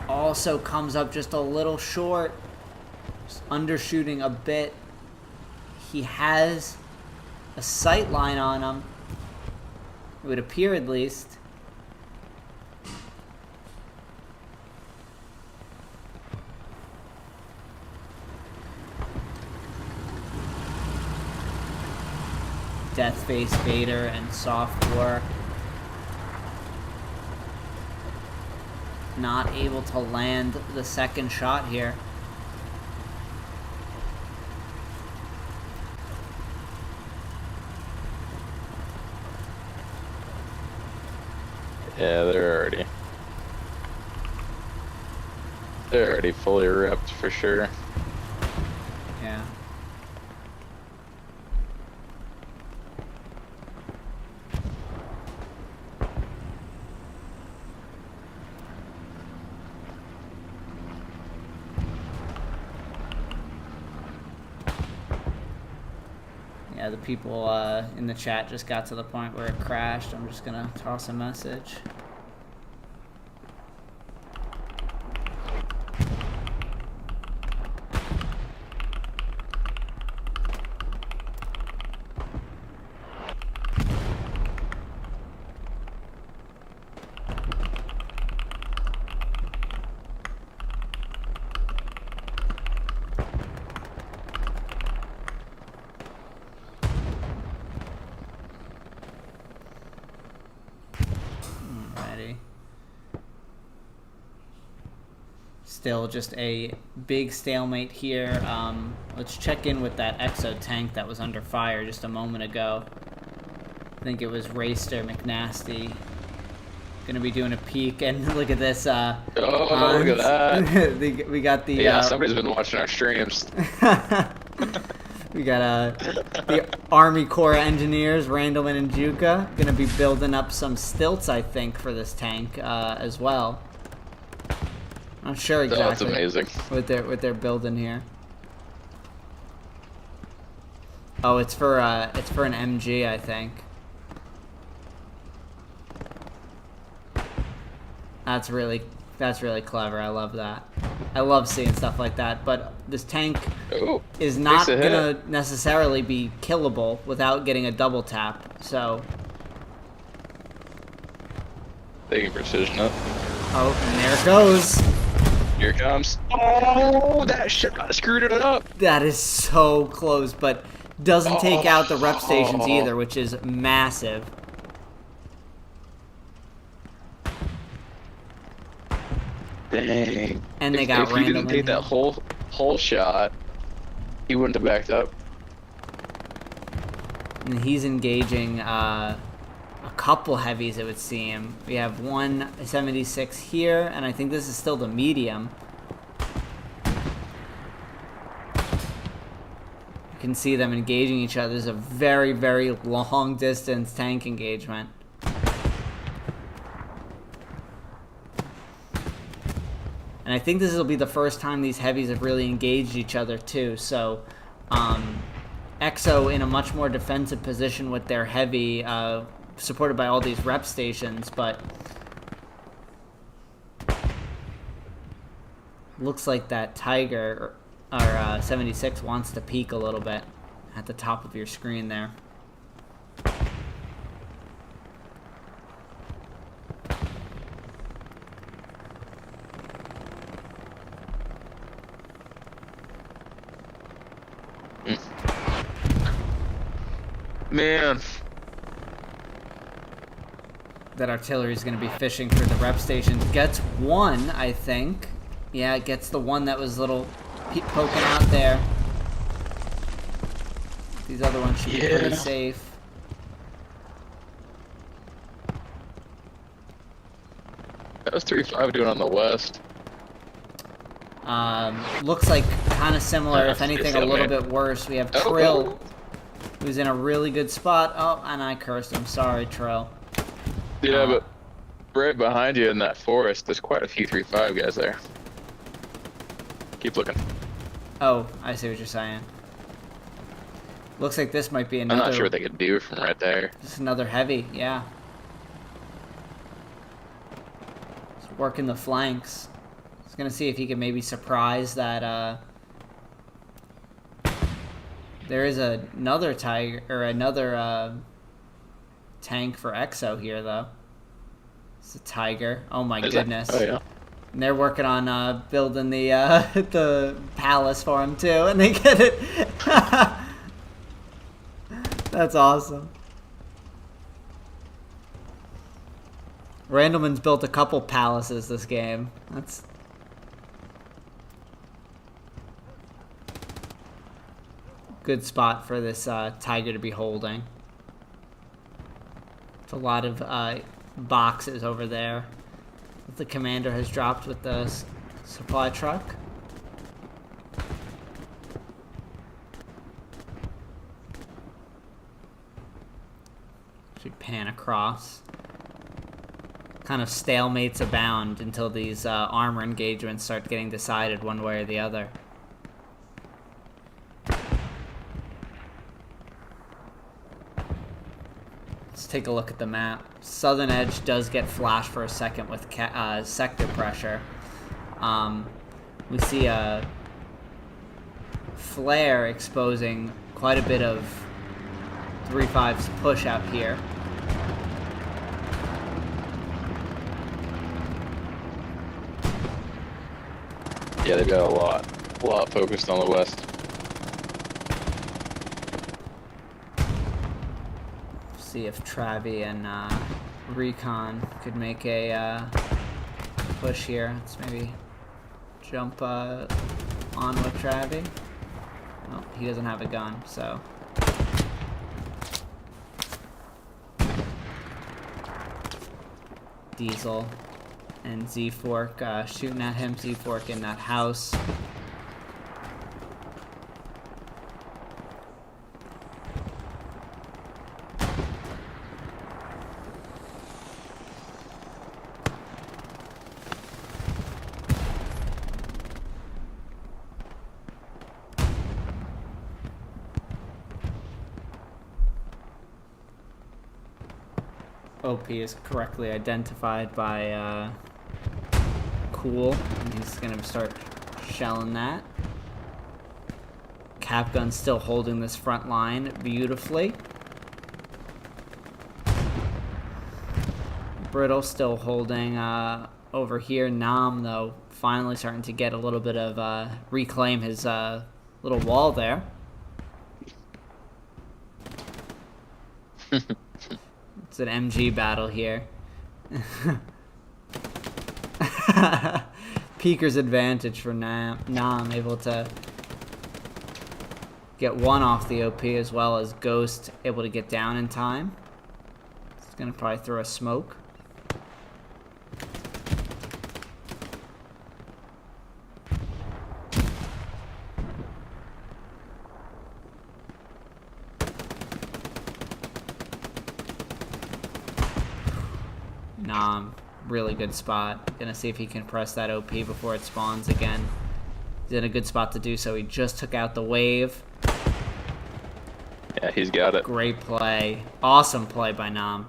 Also comes up just a little short. Just undershooting a bit. He has a sight line on him. It would appear, at least. Death Face Vader and soft work. Not able to land the second shot here. Yeah, they're already fully repped for sure. Yeah. Yeah, the people in the chat just got to the point where it crashed. I'm just gonna toss a message. Still just a big stalemate here. Let's check in with that EXO tank that was under fire just a moment ago. I think it was Racer McNasty. Gonna be doing a peek, and look at this. Look at that. We got the. Yeah, somebody's been watching our streams. We got the Army Corps engineers, Randleman and Juka, gonna be building up some stilts, I think, for this tank as well. I'm sure exactly. That's amazing. What they're building here. Oh, it's for an MG, I think. That's really clever. I love that. I love seeing stuff like that. But this tank is not gonna necessarily be killable without getting a double tap. So They can precision it. oh, and there it goes. Here it comes. Oh, that shit screwed it up. That is so close, but doesn't take out the rep stations either, which is massive. Dang. And they got if he didn't Randleman. take that whole shot, he wouldn't have backed up. And he's engaging a couple heavies, it would seem. We have one 76 here, and I think this is still the medium. You can see them engaging each other. There's a very, very long distance tank engagement. And I think this will be the first time these heavies have really engaged each other too. So EXO in a much more defensive position with their heavy, supported by all these rep stations, but looks like that Tiger or 76 wants to peek a little bit at the top of your screen there. Man. That artillery is going to be fishing for the rep station. Gets one, I think. Yeah, it gets the one that was a little poking out there. These other ones should be pretty safe. That was 3-5 doing on the west. Looks like kind of similar, if anything, a little bit worse. We have Trill, who's in a really good spot. Oh, and I cursed him. Sorry, Trill. Yeah, but right behind you in that forest, there's quite a few 3-5 guys there. Keep looking. Oh, I see what you're saying. Looks like this might be another... I'm not sure what they could do from right there. Just another heavy, yeah. Just working the flanks. He's gonna see if he can maybe surprise that, there is another Tiger, or another, tank for EXO here, though. It's a Tiger. Oh my goodness. Oh, yeah. And they're working on building the the palace for him too, and they get it. That's awesome. Randleman's built a couple palaces this game. That's good spot for this Tiger to be holding. It's a lot of boxes over there that the commander has dropped with the supply truck. Should pan across. Kind of stalemates abound until these armor engagements start getting decided one way or the other. Let's take a look at the map. Southern edge does get flashed for a second with sector pressure. We see a flare exposing quite a bit of 3-5's push out here. Yeah, they've got a lot focused on the west. See if Travi and Recon could make a push here. Let's maybe jump on with Travi. Oh, he doesn't have a gun, so. Diesel and Z-Fork shooting at him. Z-Fork in that house. OP is correctly identified by Cool, and he's gonna start shelling that. Capgun's still holding this front line beautifully. Brittle still holding over here. Nam, though, finally starting to get a little bit of reclaim his little wall there. It's an MG battle here. Peeker's advantage for Nam, able to get one off the OP as well as Ghost able to get down in time. He's gonna probably throw a smoke. Really good spot. Gonna see if he can press that OP before it spawns again. He's in a good spot to do so. He just took out the wave. Yeah, he's got it. Great play. Awesome play by Nam.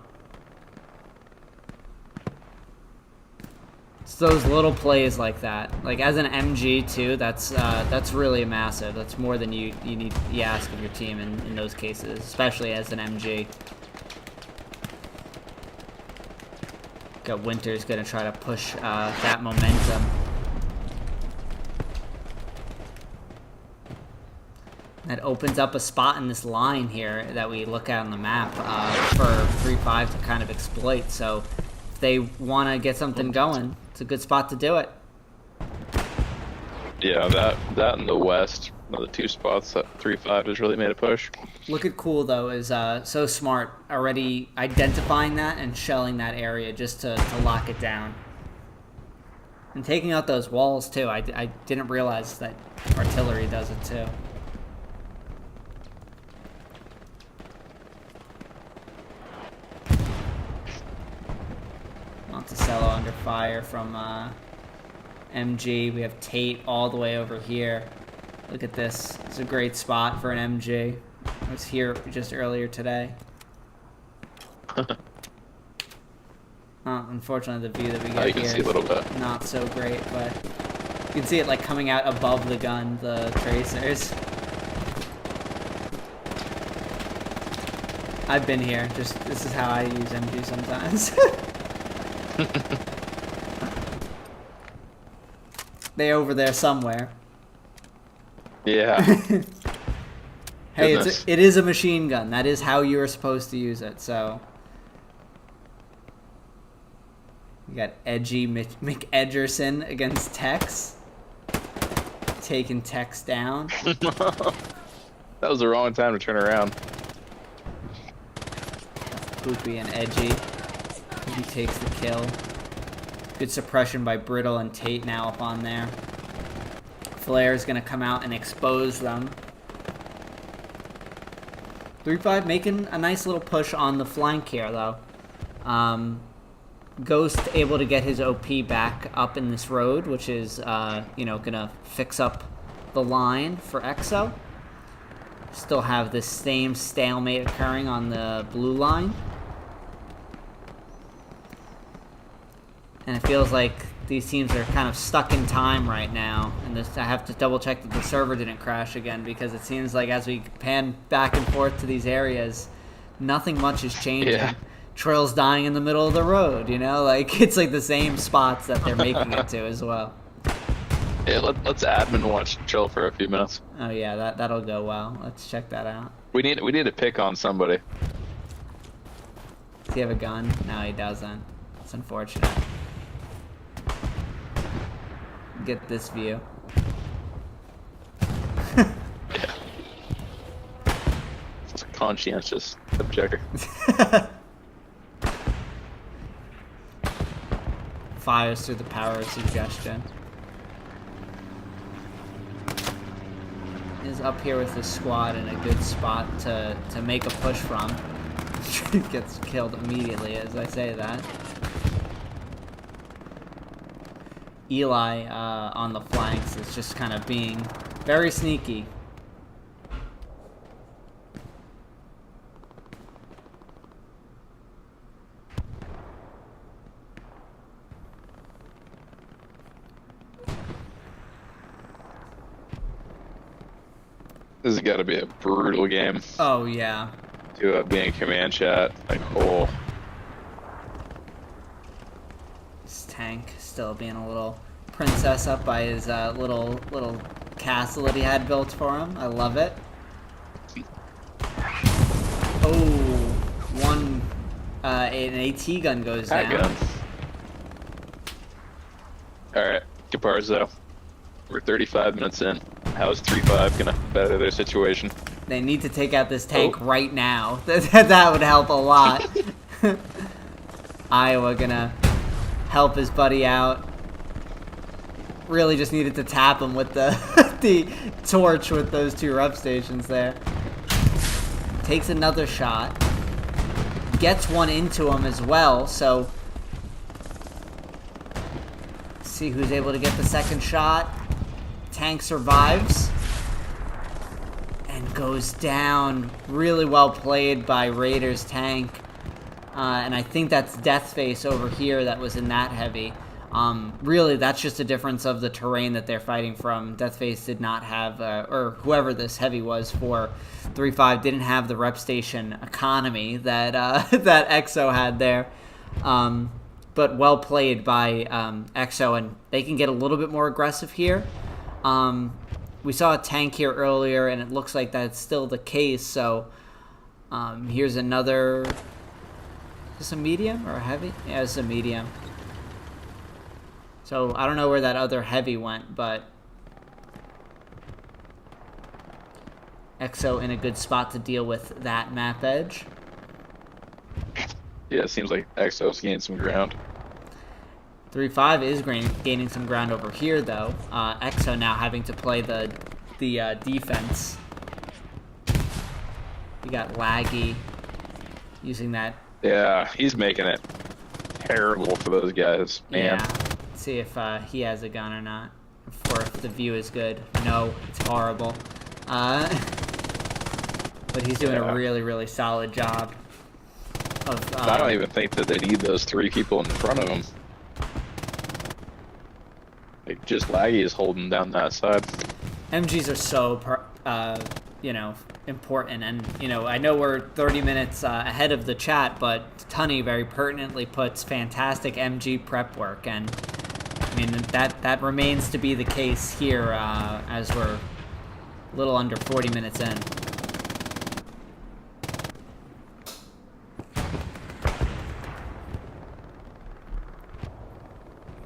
It's those little plays like that. Like as an MG too, that's really massive. That's more than you ask of your team in those cases, especially as an MG. Got Winter's gonna try to push that momentum. That opens up a spot in this line here that we look at on the map for 3-5 to kind of exploit. So if they want to get something going, it's a good spot to do it. Yeah, that in the west, the two spots that 3-5 has really made a push. Look at Cool though is so smart, already identifying that and shelling that area just to lock it down. And taking out those walls too. I didn't realize that artillery does it too. Monticello under fire from MG. We have Tate all the way over here. Look at this. It's a great spot for an MG. I was here just earlier today. Unfortunately, the view that we get you can here see a little bit. is not so great, but you can see it like coming out above the gun, the tracers. I've been here. Just this is how I use MG sometimes. They over there somewhere. Yeah. Hey, it is a machine gun. That is how you are supposed to use it. So we got edgy McEdgerson against Tex, taking Tex down. That was the wrong time to turn around. Poopy and edgy. He takes the kill. Good suppression by Brittle and Tate now up on there. Flair is going to come out and expose them. 3-5 making a nice little push on the flank here, though. Ghost able to get his OP back up in this road, which is, going to fix up the line for EXO. Still have this same stalemate occurring on the blue line. And it feels like these teams are kind of stuck in time right now. And I have to double check that the server didn't crash again, because it seems like as we pan back and forth to these areas, nothing much is changing. Yeah. Trill's dying in the middle of the road, you know? Like, it's like the same spots that they're making it to as well. Yeah, let's admin watch Trill for a few minutes. Oh yeah, that'll go well. Let's check that out. We need to pick on somebody. Does he have a gun? No, he doesn't. It's unfortunate. Get this view. Yeah. It's a conscientious objector. Fires through the power of suggestion. Is up here with his squad in a good spot to make a push from. Gets killed immediately as I say that. Eli on the flanks is just kind of being very sneaky. This has got to be a brutal game. Oh yeah. To being command chat, like whole. This tank still being a little princess up by his little castle that he had built for him. I love it. Oh, an AT gun goes down. Gun. All right, Caparzo. We're 35 minutes in. How is 3-5 gonna better their situation? They need to take out this tank right now. That would help a lot. Iowa gonna help his buddy out. Really just needed to tap him with the the torch with those 2 rep stations there. Takes another shot. Gets one into him as well, so see who's able to get the second shot. Tank survives and goes down. Really well played by Raiders Tank. And I think that's Deathface over here that was in that heavy. Really, that's just a difference of the terrain that they're fighting from. Deathface did not have, or whoever this heavy was for 3-5, didn't have the rep station economy that that EXO had there. But well played by EXO, and they can get a little bit more aggressive here. We saw a tank here earlier, and it looks like that's still the case. So here's another. Is this a medium or a heavy? Yeah, it's a medium. So I don't know where that other heavy went, but EXO in a good spot to deal with that map edge. Yeah, it seems like EXO's gaining some ground. 3-5 is gaining some ground over here, though. EXO now having to play the defense. We got Laggy using that. Yeah, he's making it terrible for those guys, man. Yeah. Let's see if he has a gun or not, or if the view is good. No, it's horrible. But he's doing a really, really solid job. I don't even think that they need those 3 people in front of them. Like, just Laggy is holding down that side. MGs are so, important. And, I know we're 30 minutes ahead of the chat, but Tunny very pertinently puts fantastic MG prep work. And, I mean, that remains to be the case here as we're a little under 40 minutes in.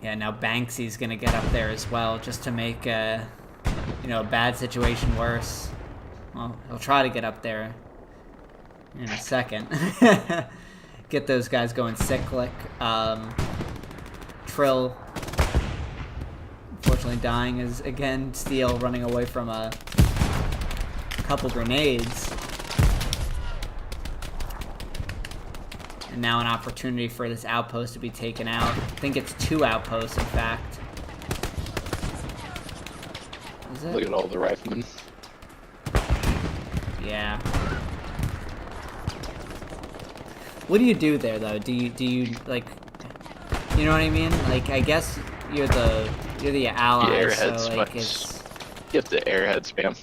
Yeah, now Banksy's gonna get up there as well, just to make a bad situation worse. Well, he'll try to get up there in a second. Get those guys going cyclic. Trill, unfortunately dying, is again Steel running away from a couple grenades. And now an opportunity for this outpost to be taken out. I think it's 2 outposts, in fact. Is it? Look at all the riflemen. Yeah. What do you do there, though? Do you like, you know what I mean? Like, I guess you're the ally, so like it's. You have to airhead spam.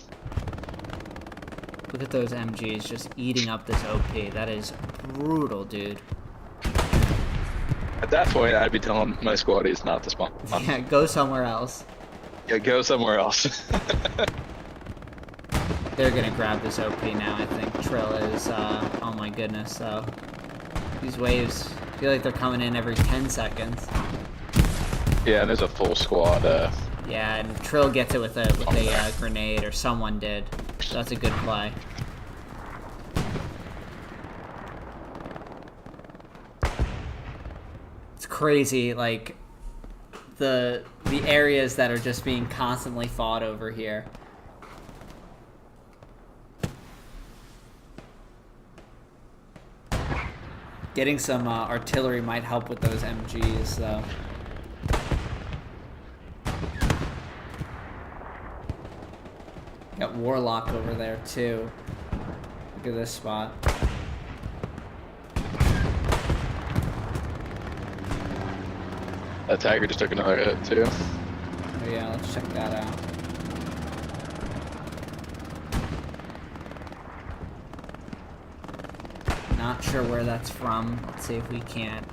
Look at those MGs just eating up this OP. That is brutal, dude. At that point, I'd be telling my squaddies not to spawn. Yeah, go somewhere else. Yeah, go somewhere else. They're gonna grab this OP now, I think. Trill is, oh my goodness, so. These waves feel like they're coming in every 10 seconds. Yeah, and there's a full squad. Yeah, and Trill gets it with a grenade, or someone did. So that's a good play. It's crazy, like, the areas that are just being constantly fought over here. Getting some artillery might help with those MGs, though. Got Warlock over there, too. Look at this spot. That Tiger just took another hit, too. Oh yeah, let's check that out. Not sure where that's from. Let's see if we can't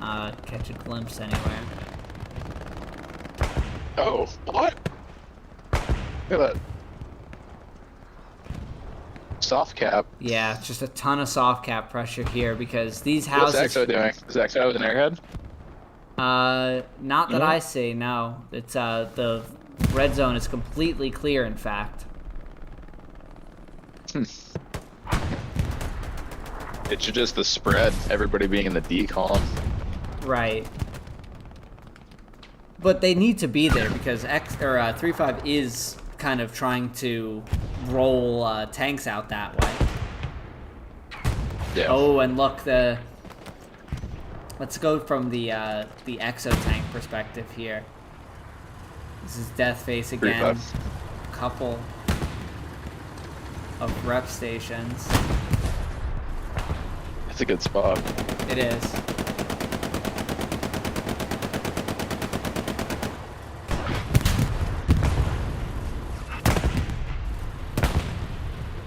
catch a glimpse anywhere. Oh, what? Look at that. Soft cap. Yeah, just a ton of soft cap pressure here because these houses. What's EXO doing? Is EXO with an airhead? Not that I see, no. It's, the red zone is completely clear, in fact. It's just the spread, everybody being in the D column. Right. But they need to be there because 3-5 is kind of trying to roll tanks out that way. Yeah. Oh, and look, let's go from the EXO tank perspective here. This is Deathface again. 3-5. Couple of rep stations. It's a good spot. It is.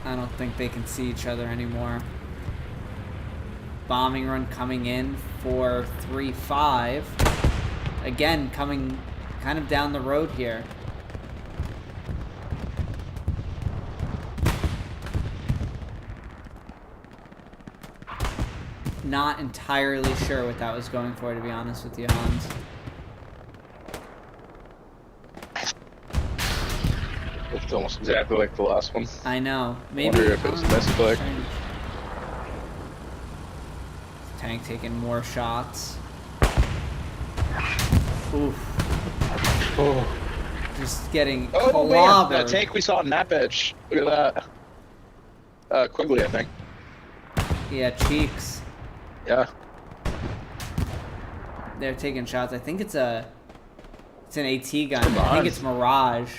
I don't think they can see each other anymore. Bombing run coming in for 3-5. Again, coming kind of down the road here. Not entirely sure what that was going for, to be honest with you, Hans. It's almost exactly like the last one. I know. Maybe. Wonder if it was misclick. Tank taking more shots. Oof. Oh. Just getting Oh clobbered. man, that tank we saw in that bitch. Look at that. Quigley, I think. Yeah, cheeks. Yeah. They're taking shots. I think it's an AT gun. Come I think on. it's Mirage.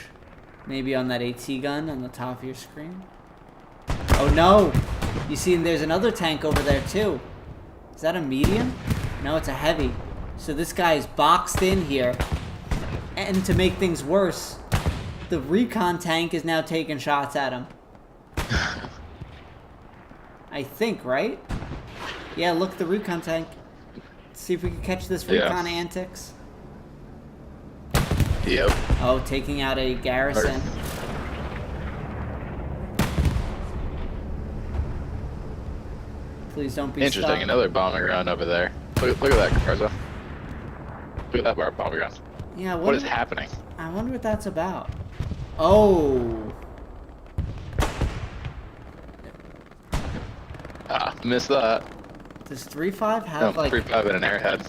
Maybe on that AT gun on the top of your screen. Oh no! You see, there's another tank over there too. Is that a medium? No, it's a heavy. So this guy is boxed in here. And to make things worse, the recon tank is now taking shots at him. I think, right? Yeah, look, the recon tank. Let's see if we can catch this recon antics. Yep. Oh, taking out a garrison. Please don't be Interesting, stuck. another bombing run over there. Look at that, Carzo. Look at that bombing run. Yeah, What is happening? I wonder what that's about. Oh. Ah, missed that. Does 3-5 have No, like 3-5 and an airhead.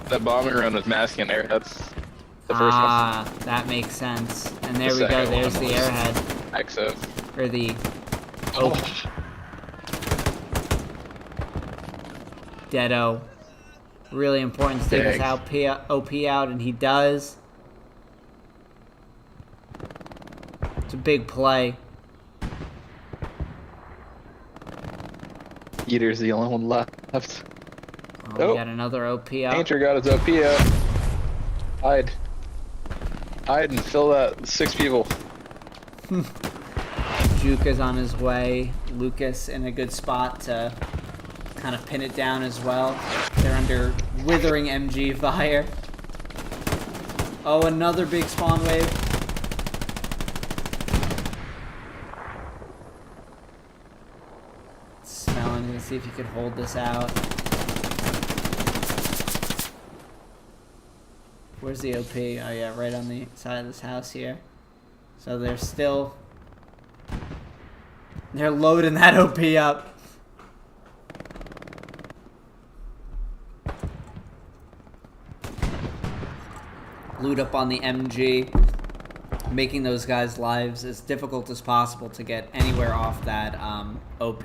That bombing run was masking airheads. The first one. That makes sense. And there The we go. second There's one the was airhead. EXO. Or the Deado. Really important to take this OP out, and he does. It's a big play. Eater's the only one left. Oh, we got another OP out. Painter got his OP out. Hide and fill that 6 people. Juka's on his way. Lucas in a good spot to kind of pin it down as well. They're under withering MG fire. Oh, another big spawn wave. Smelling to see if you could hold this out. Where's the OP? Oh yeah, right on the side of this house here. So they're loading that OP up. Loot up on the MG, making those guys' lives as difficult as possible to get anywhere off that OP.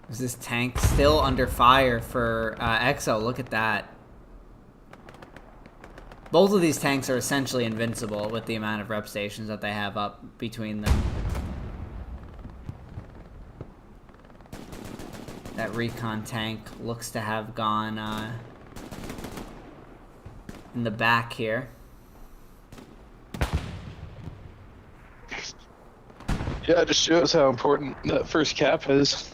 Is this tank still under fire for EXO? Look at that. Both of these tanks are essentially invincible with the amount of rep stations that they have up between them. That recon tank looks to have gone in the back here. Yeah, it just shows how important that first cap is.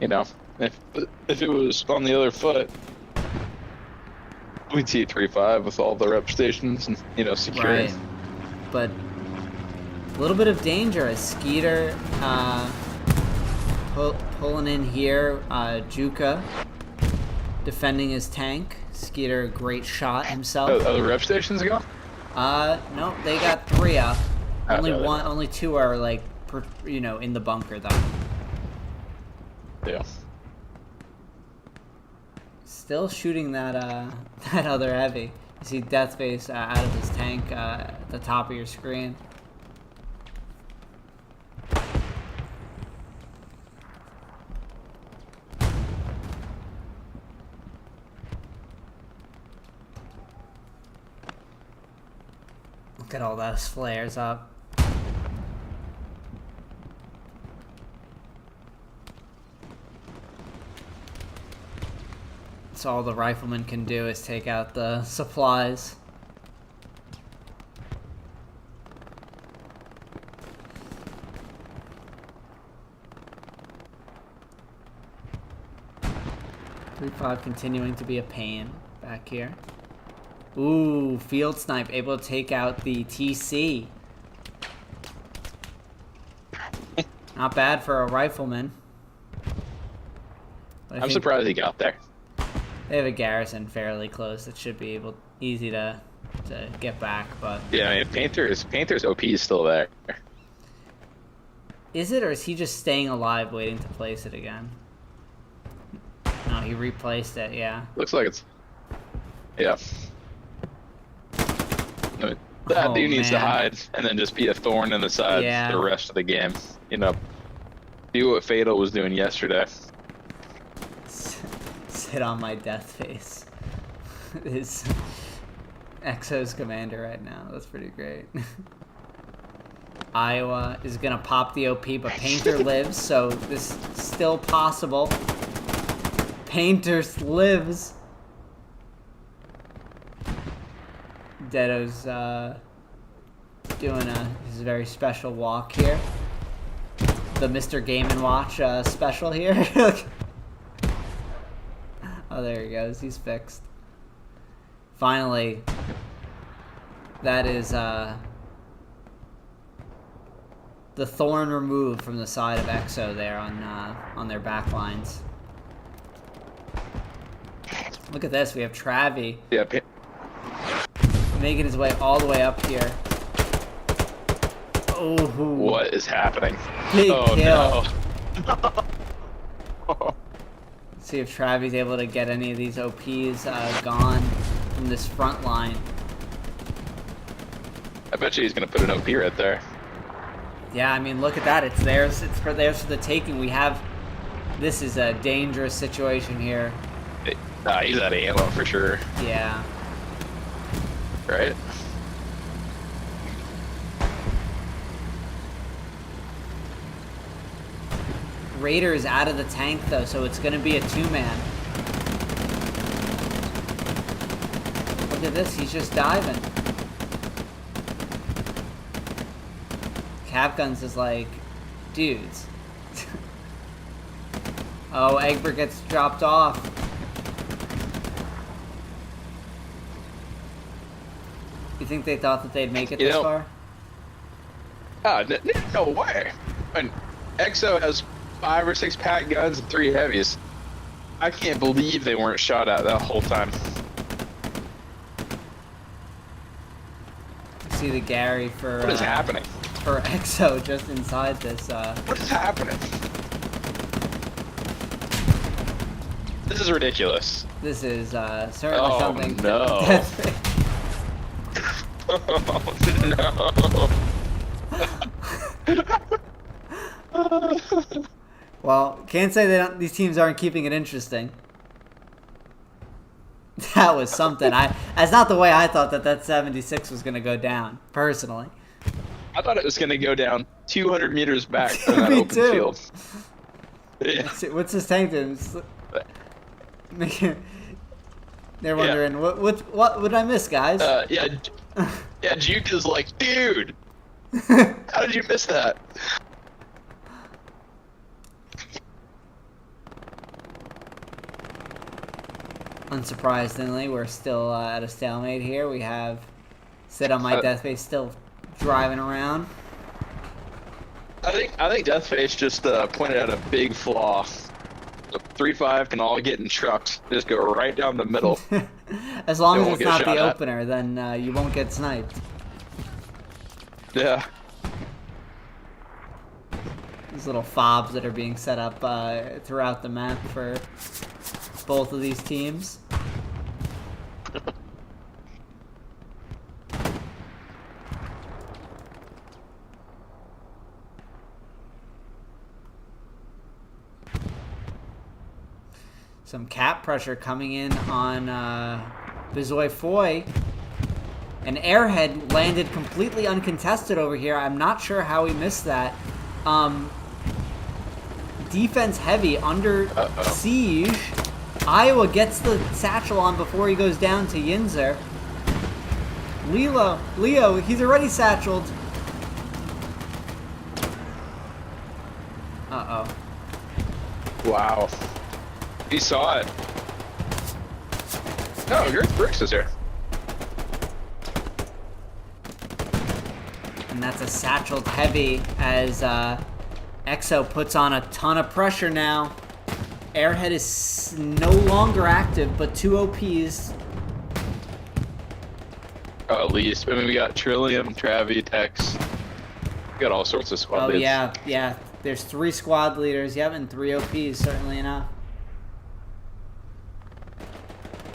You know, if it was on the other foot, we'd see 3-5 with all the rep stations and, you know, securing. Right. But a little bit of danger as Skeeter pulling in here. Juka defending his tank. Skeeter, a great shot himself. Oh, the rep stations go? No, they got 3 up. Only Okay. one, only 2 are like, in the bunker though. Yeah. Still shooting that that other heavy. You see Deathface out of his tank at the top of your screen. Look at all those flares up. So all the rifleman can do is take out the supplies. .35 continuing to be a pain back here. Ooh, field snipe able to take out the TC. Not bad for a rifleman. But I I'm think surprised he got there. they have a garrison fairly close. It should be easy to get back, but Yeah, I mean, Painter's OP is still there. is it, or is he just staying alive waiting to place it again? No, he replaced it, yeah. Looks like it's. Yeah. I mean, that Oh, dude needs to man. hide and then just be a thorn in the side Yeah. the rest of the game. You know, do what Fatal was doing yesterday. Sit on my death face. Is EXO's commander right now. That's pretty great. Iowa is gonna pop the OP, but Painter lives, so this is still possible. Painter lives. Dedo's doing his very special walk here. The Mr. Game & Watch special here. Oh, there he goes. He's fixed. Finally, that is the thorn removed from the side of EXO there on their back lines. Look at this. We have Travi Yeah, making his way all the way up here. Oh, what is happening? Big Oh kill. no. See if Travi's able to get any of these OPs gone from this front line. I bet you he's gonna put an OP right there. Yeah, I mean, look at that. It's theirs. It's for theirs for the taking. We have. This is a dangerous situation here. He's out of ammo for sure, Yeah. right? Raider is out of the tank though, so it's gonna be a 2-man. Look at this. He's just diving. Capguns is like, dudes. Oh, Egbert gets dropped off. You think they thought that they'd make it You this know- far? Oh, no way. And EXO has 5 or 6 pack guns and 3 heavies. I can't believe they weren't shot at that whole time. See the Gary for What is happening? for EXO just inside this. What is happening? This is ridiculous. This is certainly Oh, something. no. Oh, no. Well, can't say they don't. These teams aren't keeping it interesting. That was something. That's not the way I thought that 76 was gonna go down. Personally, I thought it was going to go down 200 meters back from that Me open too. field. Yeah. what's his tank doing? They're wondering what did I miss, guys? Yeah, yeah. Juke is like, dude, how did you miss that? Unsurprisingly, we're still at a stalemate here. We have Sit on My Deathface still driving around. I think Deathface just pointed out a big flaw. The 3-5 can all get in trucks. Just go right down the middle. As long They as won't it's get not shot the at. opener, then you won't get sniped. Yeah. These little fobs that are being set up throughout the map for both of these teams. Some cap pressure coming in on Bizoy Foy. An airhead landed completely uncontested over here. I'm not sure how he missed that. Defense heavy, under siege. Iowa gets the satchel on before he goes down to Yinzer. Leo, he's already satcheled. Uh-oh. Wow. He saw it. No, Girth Brooks is here. And that's a satcheled heavy as EXO puts on a ton of pressure now. Airhead is no longer active, but 2 OPs. Oh, at least. I mean, we got Trillium, Travi, Tex. We got all sorts of squad leads. Yeah. There's 3 squad leaders. Yep, and 3 OPs, certainly enough.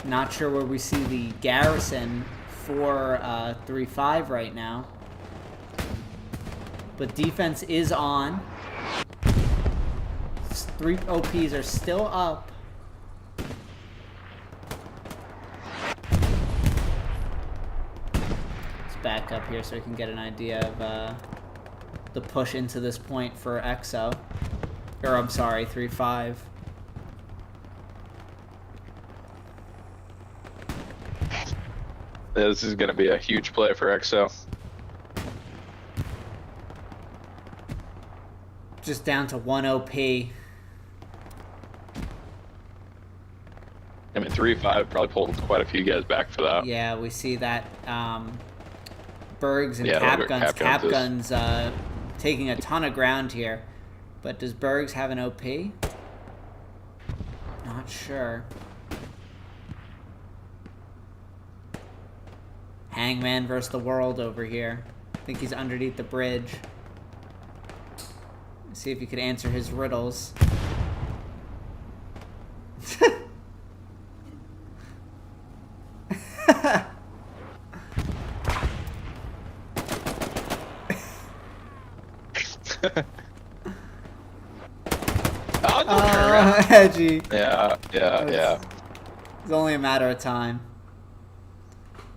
Not sure where we see the garrison for 3-5 right now. But defense is on. 3 OPs are still up. Let's back up here so we can get an idea of the push into this point for EXO. Or, I'm sorry, 3-5. This is going to be a huge play for EXO. Just down to 1 OP. I mean, 3-5 probably pulled quite a few guys back for that. Yeah, we see that Bergs and Yeah, Capguns taking a ton of ground here. But does Bergs have an OP? Not sure. Hangman versus the world over here. I think he's underneath the bridge. See if you could answer his riddles. Edgy. Yeah. It's only a matter of time.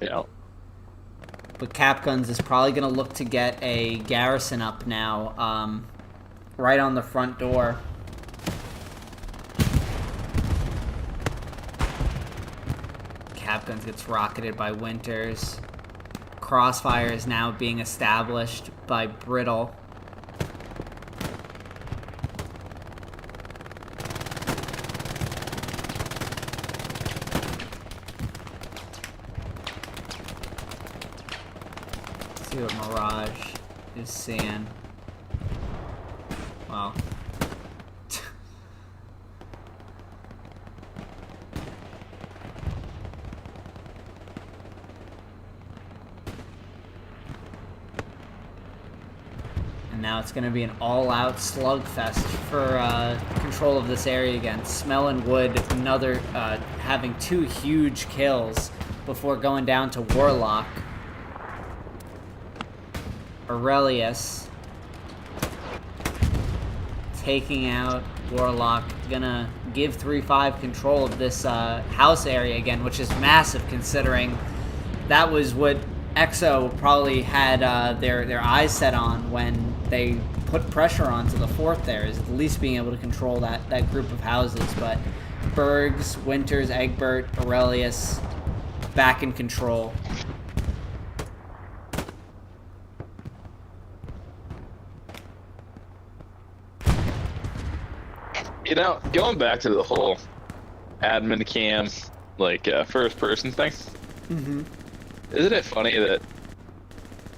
Yeah. But Capguns is probably going to look to get a garrison up now, right on the front door. Capguns gets rocketed by Winters. Crossfire is now being established by Brittle. See what Mirage is seeing. Wow. And now it's going to be an all-out slugfest for control of this area again. Smell and Wood, another having 2 huge kills before going down to Warlock. Aurelius taking out Warlock, gonna give 3-5 control of this house area again, which is massive considering that was what EXO probably had their eyes set on when they put pressure onto the fort there, is at least being able to control that group of houses. But Bergs, Winters, Egbert, Aurelius back in control. You know, going back to the whole admin cam, like, first person thing, isn't it funny that,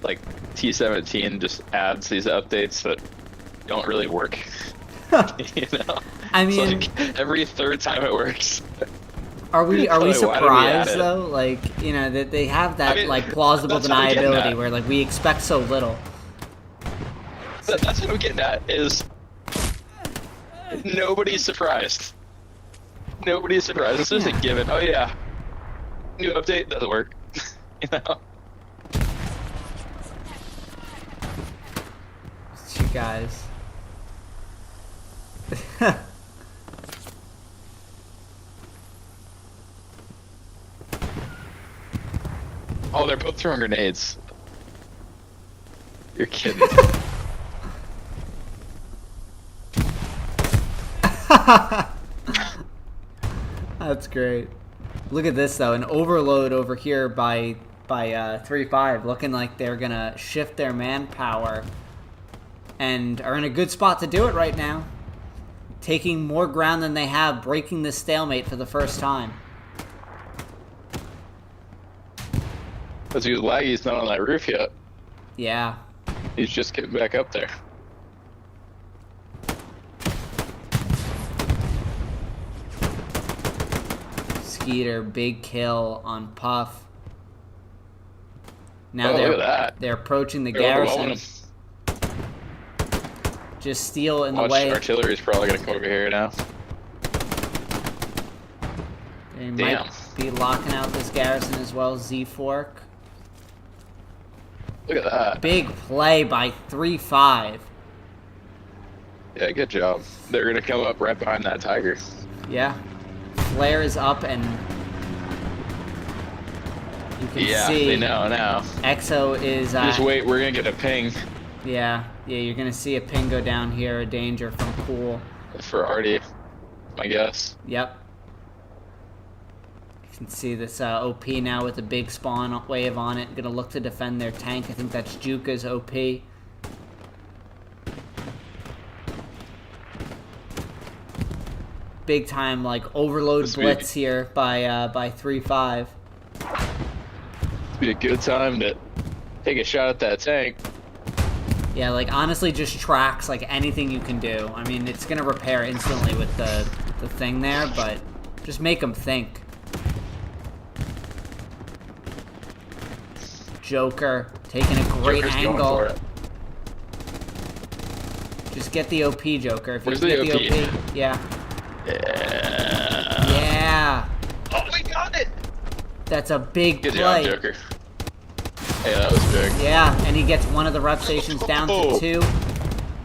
like, T17 just adds these updates that don't really work? You know? I mean, it's like every third time it works. Are we Why did we add surprised it? though? Like, you know, that they have that I mean, like plausible that's what I'm getting deniability at. where like we expect so little. That's what I'm getting at, is nobody's surprised. Nobody's surprised. It's just a given. Oh yeah. New update doesn't work. You know? It's you guys. Oh, they're both throwing grenades. You're kidding. That's great. Look at this though, an overload over here by 3-5, looking like they're gonna shift their manpower and are in a good spot to do it right now. Taking more ground than they have, breaking this stalemate for the first time. Because he was laggy, he's not on that roof yet. Yeah. He's just getting back up there. Skeeter, big kill on Puff. Now Oh, look at that. they're approaching the They're overwhelming garrison. him. Just steel in the Watch, way. artillery's probably gonna come over here now. They Damn. might be locking out this garrison as well. Z-Fork. Look at that. Big play by 3-5. Yeah, good job. They're gonna come up right behind that tiger. Yeah. Flare is up and you can Yeah, see they know now. EXO is Just wait, we're gonna get a ping yeah, you're gonna see a ping go down here, a danger from Pool. for Artie, I guess. Yep. You can see this OP now with a big spawn wave on it. Gonna look to defend their tank. I think that's Juka's OP. Big time like overload This blitz week. here by 3-5. It'd be a good time to take a shot at that tank. Yeah, like honestly just tracks like anything you can do. I mean, it's gonna repair instantly with the thing there, but just make them think. Joker taking a great Joker's going angle. for it. Just get the OP, Joker. If Where's you can the get the OP? OP. Yeah. Yeah. Yeah. Oh, we got it! That's a big Good play. job, Joker. Hey, that was big. Yeah, and he gets one of the rep stations down to Oh. 2.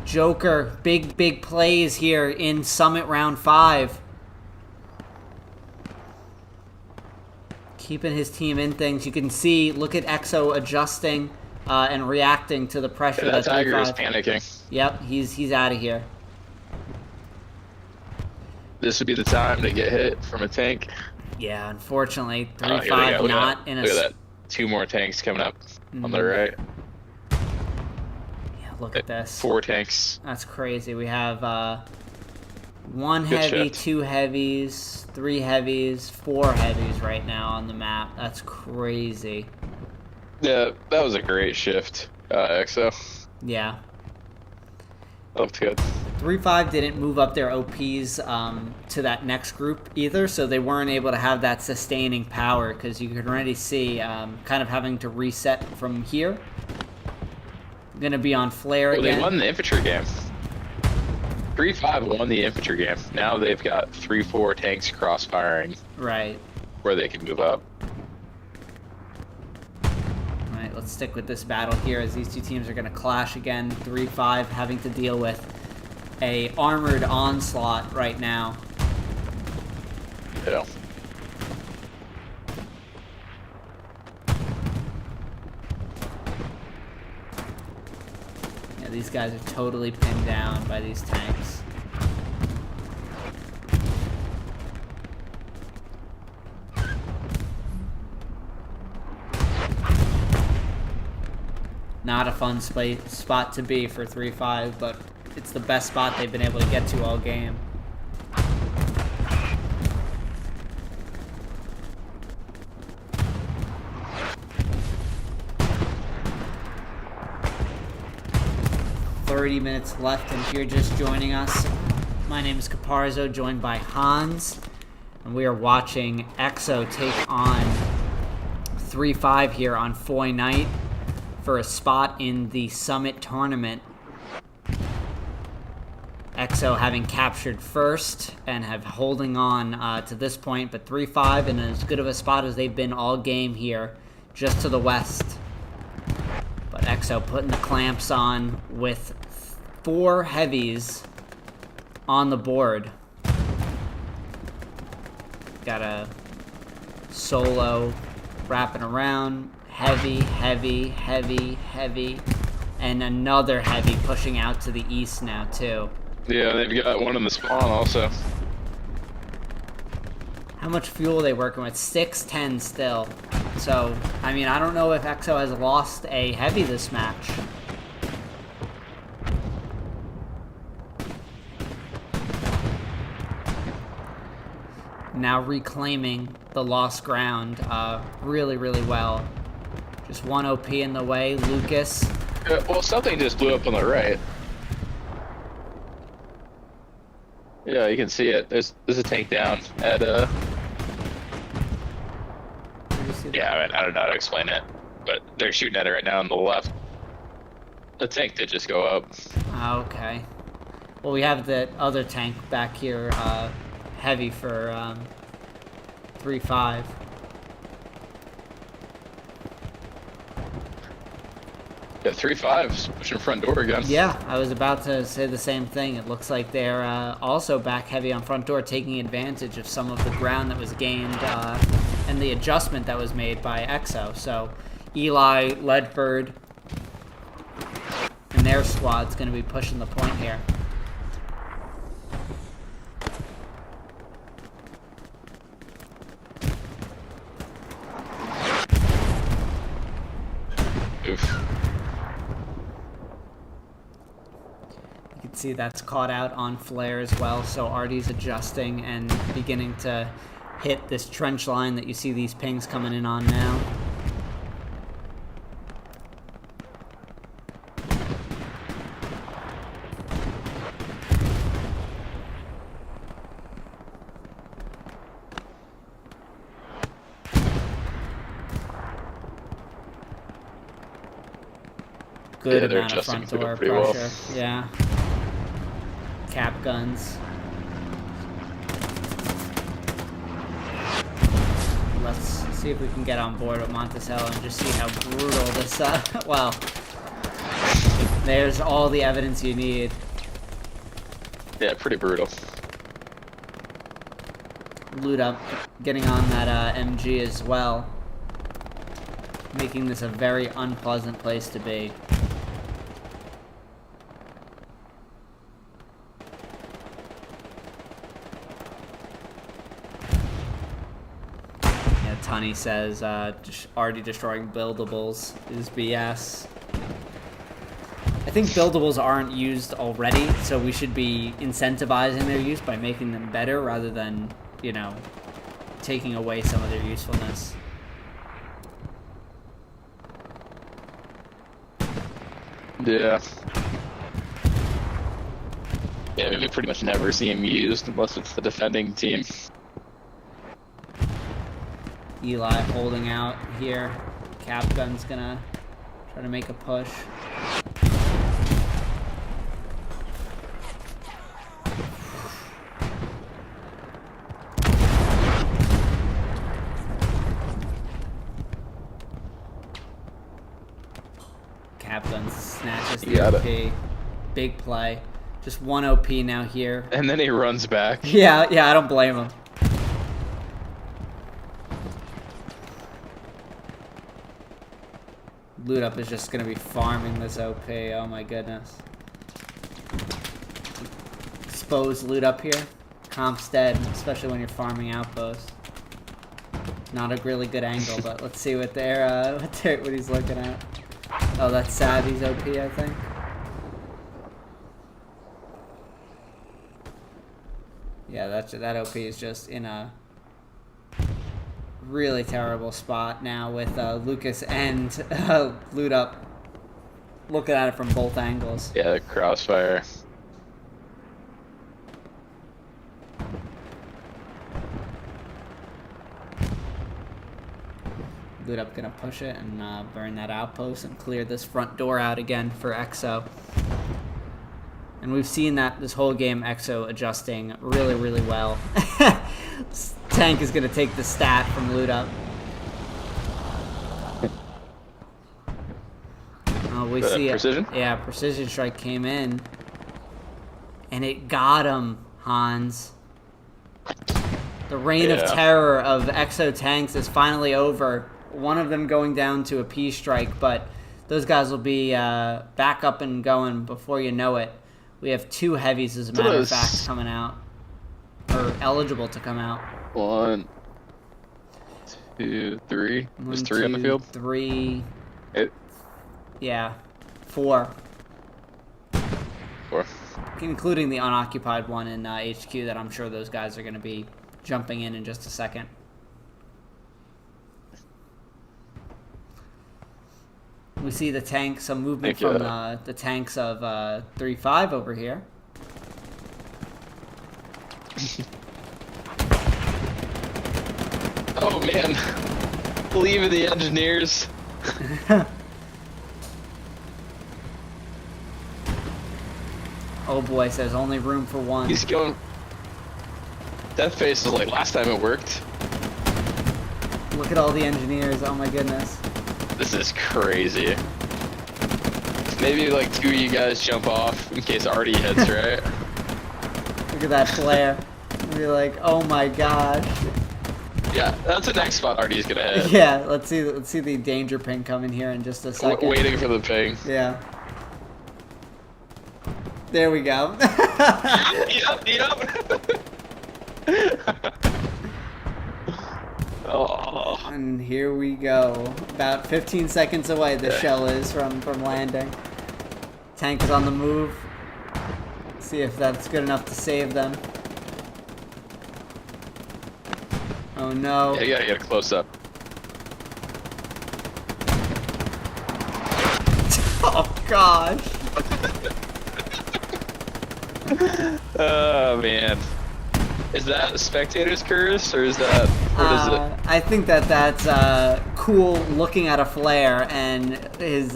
Joker, big plays here in Summit Round 5. Keeping his team in things. You can see, look at EXO adjusting and reacting to the pressure Yeah, that that tiger is 3-5. panicking. Yep, he's out of here. This would be the time to get hit from a tank. Yeah, unfortunately, Oh, here they 3-5 go. Look at not that. in a... Look at that. 2 more tanks coming up on the right. Yeah, look at this. 4 tanks. That's crazy. We have 1 Good heavy, shift. 2 heavies, 3 heavies, 4 heavies right now on the map. That's crazy. Yeah, that was a great shift, EXO. Yeah. That looked good. 3-5 didn't move up their OPs to that next group either, so they weren't able to have that sustaining power because you can already see kind of having to reset from here. Gonna be on flare Well, again. they won the infantry game. 3-5 won the infantry game. Now they've got 3-4 tanks cross-firing Right. where they can move up. Alright, let's stick with this battle here as these two teams are going to clash again. 3-5 having to deal with a armored onslaught right now. Yeah. Yeah, these guys are totally pinned down by these tanks. Not a fun spot to be for 3-5, but it's the best spot they've been able to get to all game. Minutes left, and if you're just joining us, my name is Caparzo, joined by Hans. And we are watching EXO take on 3-5 here on Foy Night for a spot in the Summit Tournament. EXO having captured first and have holding on to this point, but 3-5 in as good of a spot as they've been all game here, just to the west. But EXO putting the clamps on with 4 heavies on the board. Got a solo wrapping around, heavy, heavy, heavy, heavy, and another heavy pushing out to the east now too. Yeah, they've got one in the spawn also. How much fuel are they working with? 610 still. So, I mean, I don't know if EXO has lost a heavy this match. Now reclaiming the lost ground really, really well. Just 1 OP in the way. Lucas. Well, something just blew up on the right. Yeah, you can see it. There's a tank down at Yeah, I mean, I don't know how to explain it, but they're shooting at it right now on the left. The tank did just go up. Okay. Well, we have the other tank back here, heavy for 3-5. Yeah, 3-5's pushing front door again. Yeah, I was about to say the same thing. It looks like they're also back heavy on front door, taking advantage of some of the ground that was gained and the adjustment that was made by EXO. So Eli, Ledford, and their squad's going to be pushing the point here. Oof. You can see that's caught out on flare as well, so Artie's adjusting and beginning to hit this trench line that you see these pings coming in on now. Good amount of front door pressure. Well. Yeah. Cap guns. Let's see if we can get on board with Monticello and just see how brutal this, well, there's all the evidence you need. Yeah, pretty brutal. Loot up, getting on that MG as well, making this a very unpleasant place to be. Tunny says already destroying buildables is BS. I think buildables aren't used already, so we should be incentivizing their use by making them better rather than, you know, taking away some of their usefulness. Yeah. Yeah, we pretty much never see him used unless it's the defending team. Eli holding out here. Cap gun's gonna try to make a push. Cap gun snatches the OP. Big play. Just 1 OP now here. And then he runs back. Yeah, I don't blame him. Loot up is just going to be farming this OP. Oh my goodness. Exposed loot up here. Comp's dead, especially when you're farming outposts. Not a really good angle, but let's see what what he's looking at. Oh, that's Savvy's OP, I think. Yeah, that OP is just in a really terrible spot now with Lucas and Loot Up looking at it from both angles. Yeah, the crossfire. Loot up gonna push it and burn that outpost and clear this front door out again for EXO. And we've seen that this whole game, EXO adjusting really, really well. Tank is gonna take the stat from Loot up. We see precision? Yeah, precision strike came in. And it got him, Hans. The reign of terror of EXO tanks is finally over. One of them going down to a P strike, but those guys will be back up and going before you know it. We have 2 heavies, as a matter of fact, coming out. Or eligible to come out. 1, 2, 3. There's 3 on the 1, field? 2, 3. It, Yeah. 4. 4. Including the unoccupied one in HQ that I'm sure those guys are going to be jumping in just a second. We see the tank, some movement from the tanks of 3-5 over here. Oh man, believe in the engineers. Oh boy, says only room for one. He's going. That face is like last time it worked. Look at all the engineers, oh my goodness. This is crazy. Maybe like 2 of you guys jump off in case Artie hits, right? Look at that flare. Be like, oh my gosh. Yeah, that's the next spot Artie's gonna hit. Yeah, let's see the danger ping come in here in just a second. Waiting for the ping. Yeah. There we go. Yep. Oh. And here we go. About 15 seconds away the shell is from landing. Tank is on the move. See if that's good enough to save them. Oh no. Yeah, you gotta get a close up. Oh gosh. Oh man. Is that spectator's curse or is that what is it? I think that's cool looking at a flare and his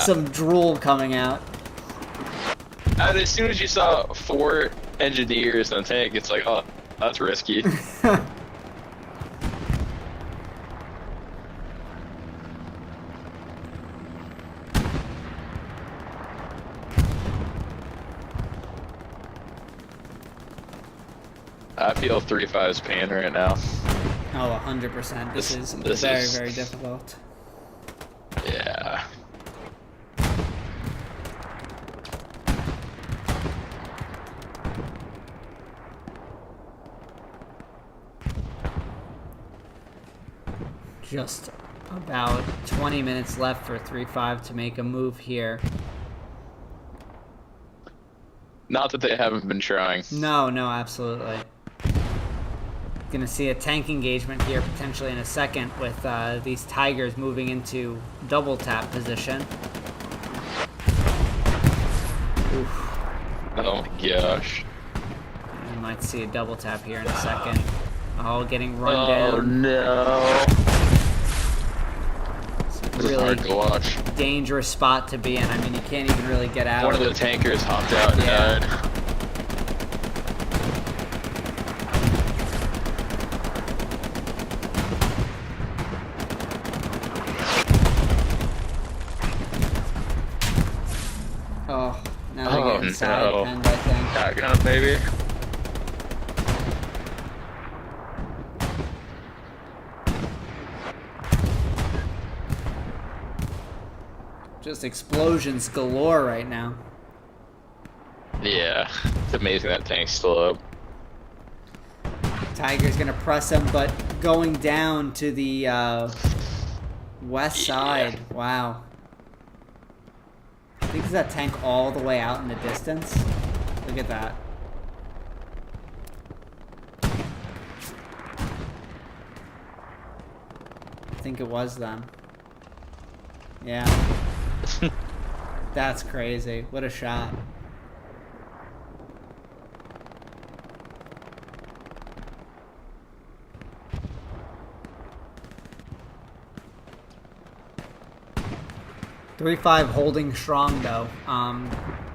some drool coming out. And as soon as you saw 4 engineers on a tank, it's like, oh, that's risky. I feel 3-5's pain right now. Oh, 100%. This is very, very difficult. Yeah. Just about 20 minutes left for 3-5 to make a move here. Not that they haven't been trying. No, absolutely. Gonna see a tank engagement here potentially in a second with these Tigers moving into double tap position. Oof. Oh my gosh. We might see a double tap here in a second. Oh, getting run down. Oh no. This is hard to watch. Dangerous spot to be in. I mean, you can't even really get out. One of the tankers hopped out and died. Oh, now they're getting side penned, I think. Shotgun, maybe. Just explosions galore right now. Yeah, it's amazing that tank's still up. Tiger's gonna press him, but going down to the west side. Wow. I think is that tank all the way out in the distance? Look at that. I think it was them. Yeah. That's crazy. What a shot. 3-5 holding strong though.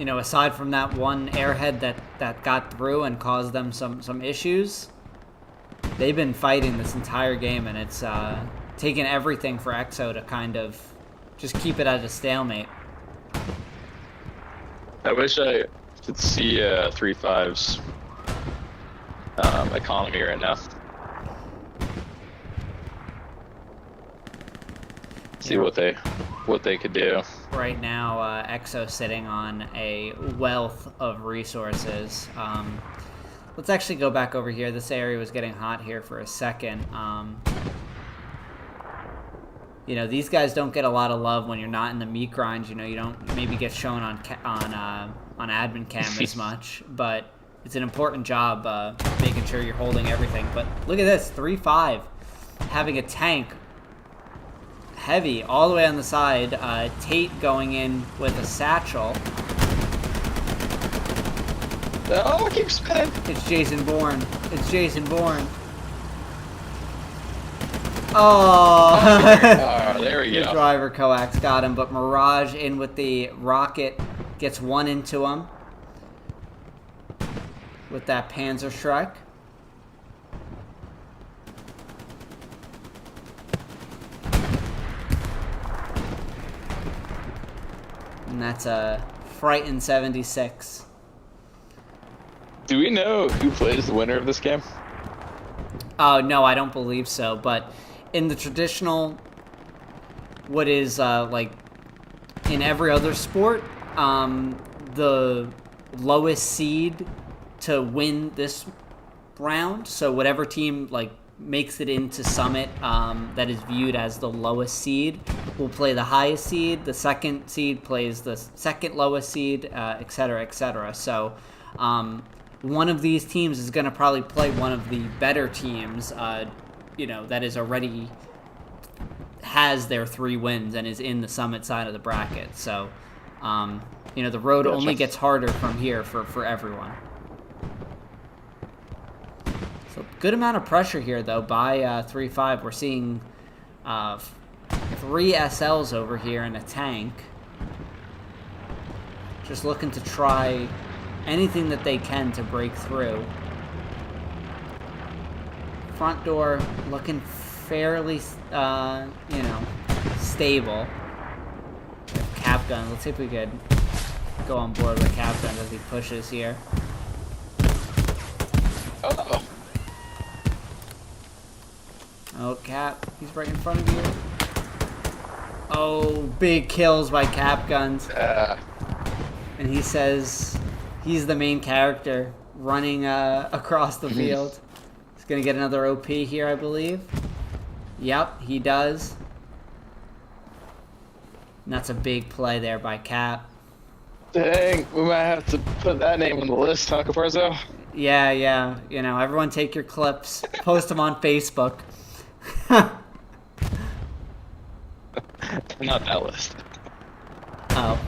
You know, aside from that one airhead that got through and caused them some issues, they've been fighting this entire game, and it's taken everything for EXO to kind of just keep it at a stalemate. I wish I could see 3-5's economy right now. See what they could do. Right now, EXO sitting on a wealth of resources. Let's actually go back over here. This area was getting hot here for a second. You know, these guys don't get a lot of love when you're not in the meat grind. You know, you don't maybe get shown on admin cam as much, but it's an important job making sure you're holding everything. But look at this, 3-5, having a tank heavy all the way on the side. Tate going in with a satchel. Oh, it keeps spinning. It's Jason Bourne. It's Jason Bourne. Oh, there we go. The driver coax got him, but Mirage in with the rocket gets one into him with that Panzer Strike. And that's a Frightened 76. Do we know who plays the winner of this game? Oh, no, I don't believe so. But in the traditional, what is like in every other sport, the lowest seed to win this round, so whatever team like makes it into Summit that is viewed as the lowest seed will play the highest seed. The second seed plays the second lowest seed, etc., etc. So one of these teams is going to probably play one of the better teams, you know, that is already has their 3 wins and is in the Summit side of the bracket. So, you know, the road only gets harder from here for everyone. So good amount of pressure here, though, by 3-5. We're seeing 3 SLs over here in a tank. Just looking to try anything that they can to break through. Front door looking fairly, you know, stable. Cap gun. Let's see if we could go on board with cap gun as he pushes here. Uh-oh. Oh, Cap. He's right in front of you. Oh, big kills by Cap Guns. And he says he's the main character running across the field. He's going to get another OP here, I believe. Yep, he does. And that's a big play there by Cap. Dang, we might have to put that name on the list, huh, Caparzo? Yeah, yeah. You know, everyone take your clips. Post them on Facebook. Not that list. Oh.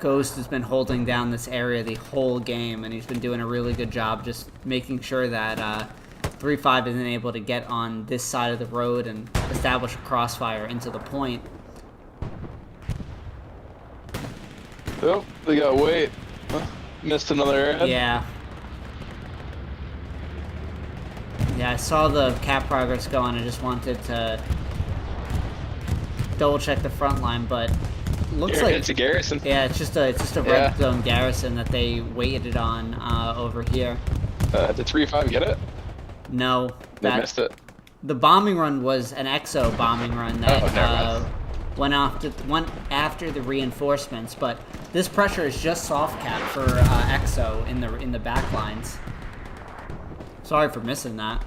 Ghost has been holding down this area the whole game, and he's been doing a really good job just making sure that 3-5 isn't able to get on this side of the road and establish a crossfire into the point. Oh, they got weight. Missed another airhead. Yeah. Yeah, I saw the cap progress go on. I just wanted to double check the front line, but looks like it's a garrison. Yeah, it's just a red zone garrison that they waited on over here. Did 3-5 get it? No, They missed it. The bombing run was an EXO bombing run that went after the reinforcements, but this pressure is just soft cap for EXO in the back lines. Sorry for missing that.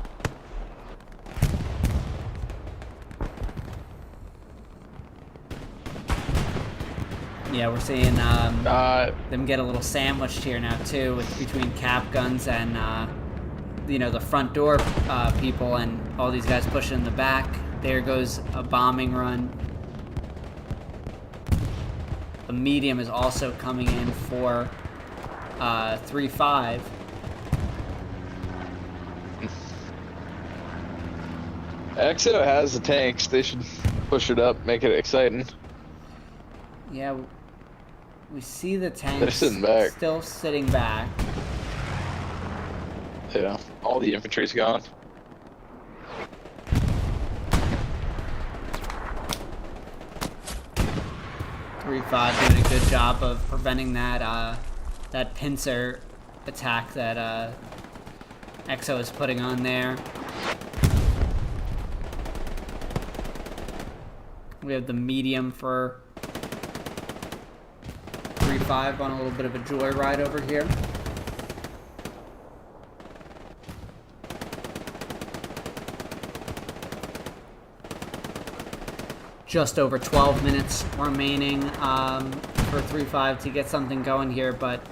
Yeah, we're seeing them get a little sandwiched here now too, between cap guns and you know, the front door people and all these guys pushing in the back. There goes a bombing run. medium is also coming in for 3-5. EXO has the tanks. They should push it up, make it exciting. Yeah, we see the tanks They're sitting back. still sitting back. Yeah, all the infantry's gone. Doing a good job of preventing that that pincer attack that EXO is putting on there. We have the medium for 3-5 on a little bit of a joyride over here. Just over 12 minutes remaining for 3-5 to get something going here, but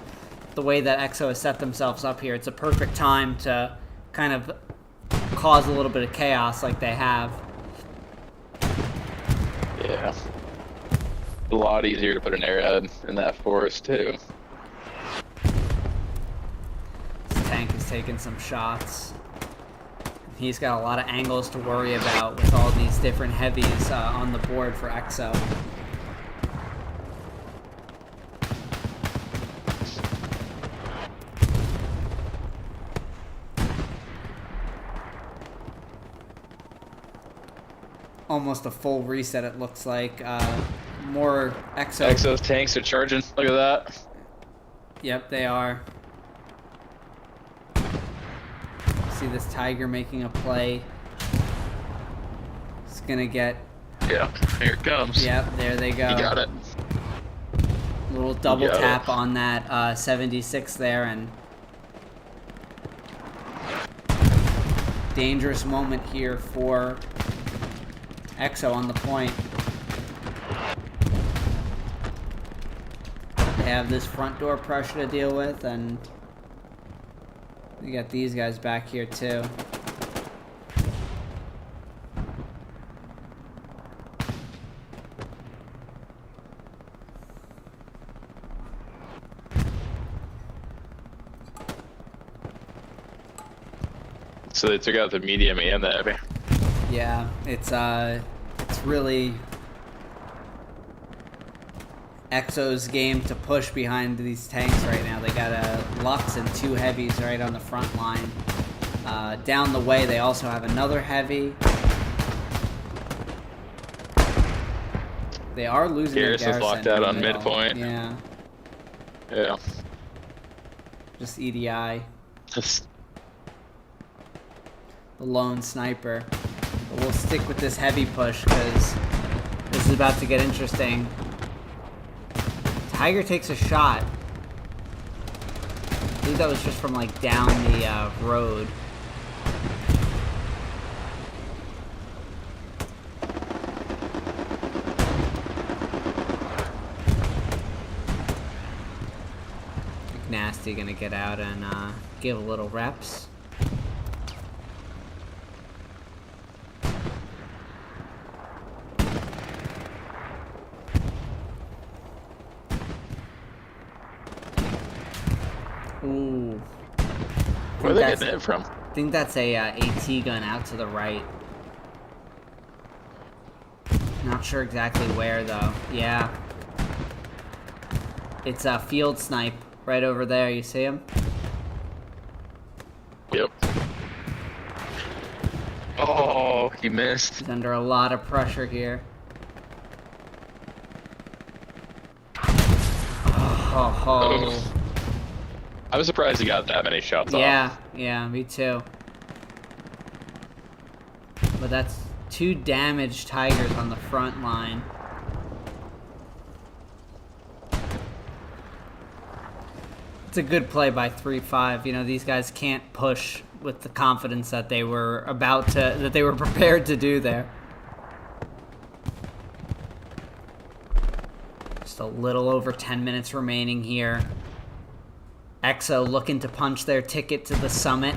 the way that EXO has set themselves up here, it's a perfect time to kind of cause a little bit of chaos like they have. Yeah. A lot easier to put an arrowhead in that forest, too. This tank is taking some shots. He's got a lot of angles to worry about with all these different heavies on the board for EXO. Almost a full reset, it looks like. More EXO. EXO's tanks are charging. Look at that. Yep, they are. See this Tiger making a play. It's gonna get... Yeah, here it comes. Yep, there they go. You got it. Little double tap on that 76 there, and... dangerous moment here for EXO on the point. They have this front door pressure to deal with, and we got these guys back here too. So they took out the medium and the heavy. Yeah, it's really EXO's game to push behind these tanks right now. They got a Lux and 2 heavies right on the front line. Down the way, they also have another heavy. They are losing their garrison. Garrison's locked out on midpoint. Yeah. Yeah. Just EDI. The lone sniper. But we'll stick with this heavy push because this is about to get interesting. Tiger takes a shot. I believe that was just from like down the road. Nasty gonna get out and give a little reps. Ooh. Where are they getting it from? I think that's a AT gun out to the right. Not sure exactly where though. Yeah. It's a field snipe right over there. You see him? Yep. Oh, he missed. He's under a lot of pressure here. Oh. I was surprised he got that many shots off. Yeah, me too. But that's 2 damaged Tigers on the front line. It's a good play by 3-5. You know, these guys can't push with the confidence that they were prepared to do there. Just a little over 10 minutes remaining here. EXO looking to punch their ticket to the summit.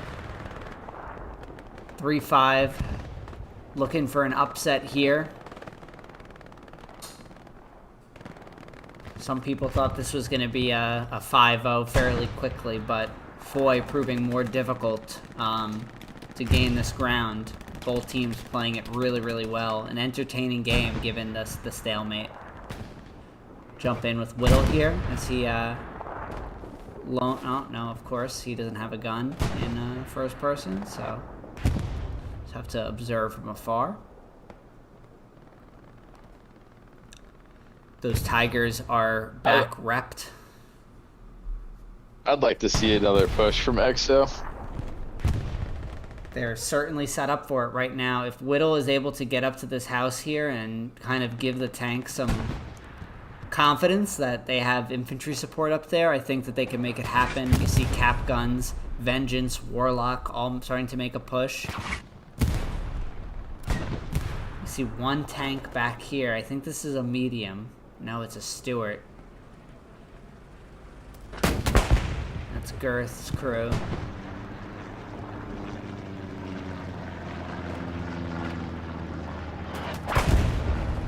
3-5 looking for an upset here. Some people thought this was going to be a 5-0 fairly quickly, but Foy proving more difficult to gain this ground. Both teams playing it really, really well. An entertaining game given the stalemate. Jump in with Whittle here as he oh, no, of course, he doesn't have a gun in first person, so just have to observe from afar. Those Tigers are back repped. I'd like to see another push from EXO. They're certainly set up for it right now. If Whittle is able to get up to this house here and kind of give the tank some confidence that they have infantry support up there, I think that they can make it happen. You see Cap Guns, Vengeance, Warlock all starting to make a push. You see one tank back here. I think this is a medium. No, it's a Stewart. That's Girth's crew.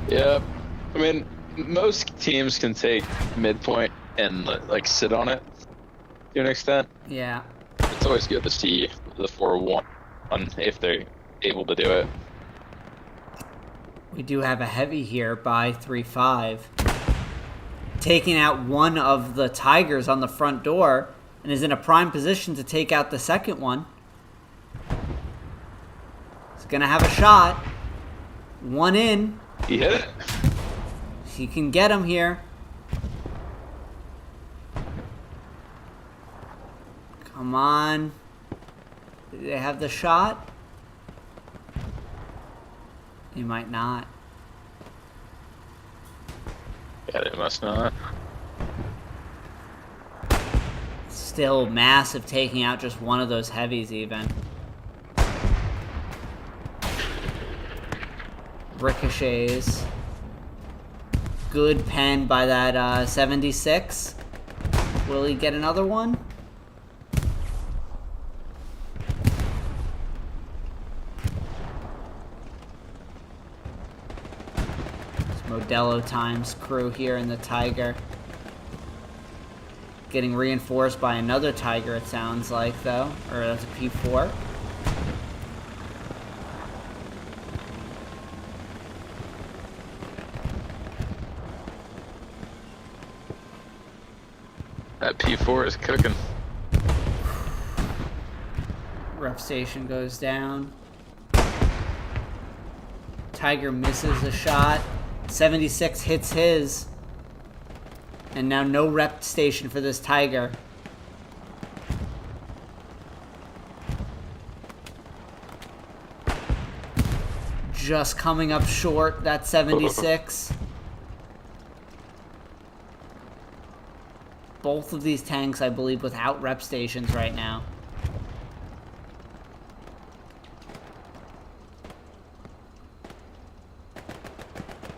Yeah, I mean, most teams can take midpoint and like sit on it to an extent. Yeah. It's always good to see the 4-1 if they're able to do it. We do have a heavy here by 3-5. Taking out one of the Tigers on the front door and is in a prime position to take out the second one. He's going to have a shot. One in. He hit it. He can get him here. Come on. Do they have the shot? He might not. Yeah, they must not. Still massive, taking out just one of those heavies even. Ricochets. Good pen by that 76. Will he get another one? It's Modelo Times crew here in the Tiger. Getting reinforced by another Tiger, it sounds like, though. Or that's a P4. That P4 is cooking. Rep station goes down. Tiger misses a shot. 76 hits his. And now no rep station for this Tiger. Just coming up short, that 76. Both of these tanks, I believe, without rep stations right now.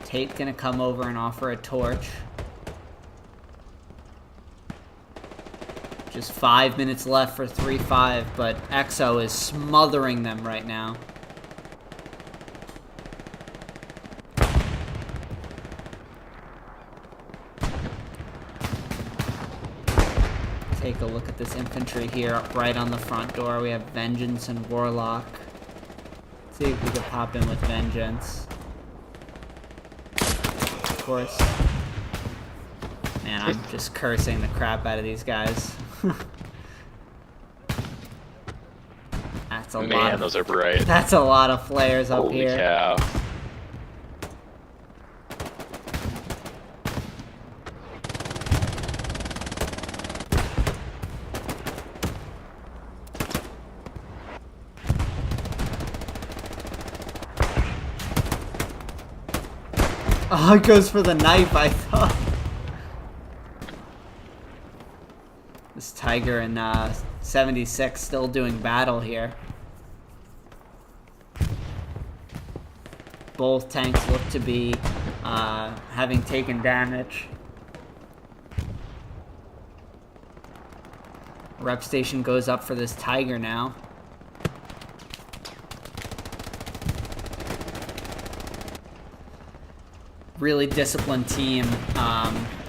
Tate gonna come over and offer a torch. Just 5 minutes left for 3-5, but EXO is smothering them right now. Take a look at this infantry here, right on the front door. We have Vengeance and Warlock. Let's see if we can pop in with Vengeance. Of course. Man, I'm just cursing the crap out of these guys. That's a lot. Man, those are bright. That's a lot of flares up Holy here. cow. Oh, it goes for the knife, I thought. This Tiger and 76 still doing battle here. Both tanks look to be having taken damage. Rep station goes up for this Tiger now. really disciplined team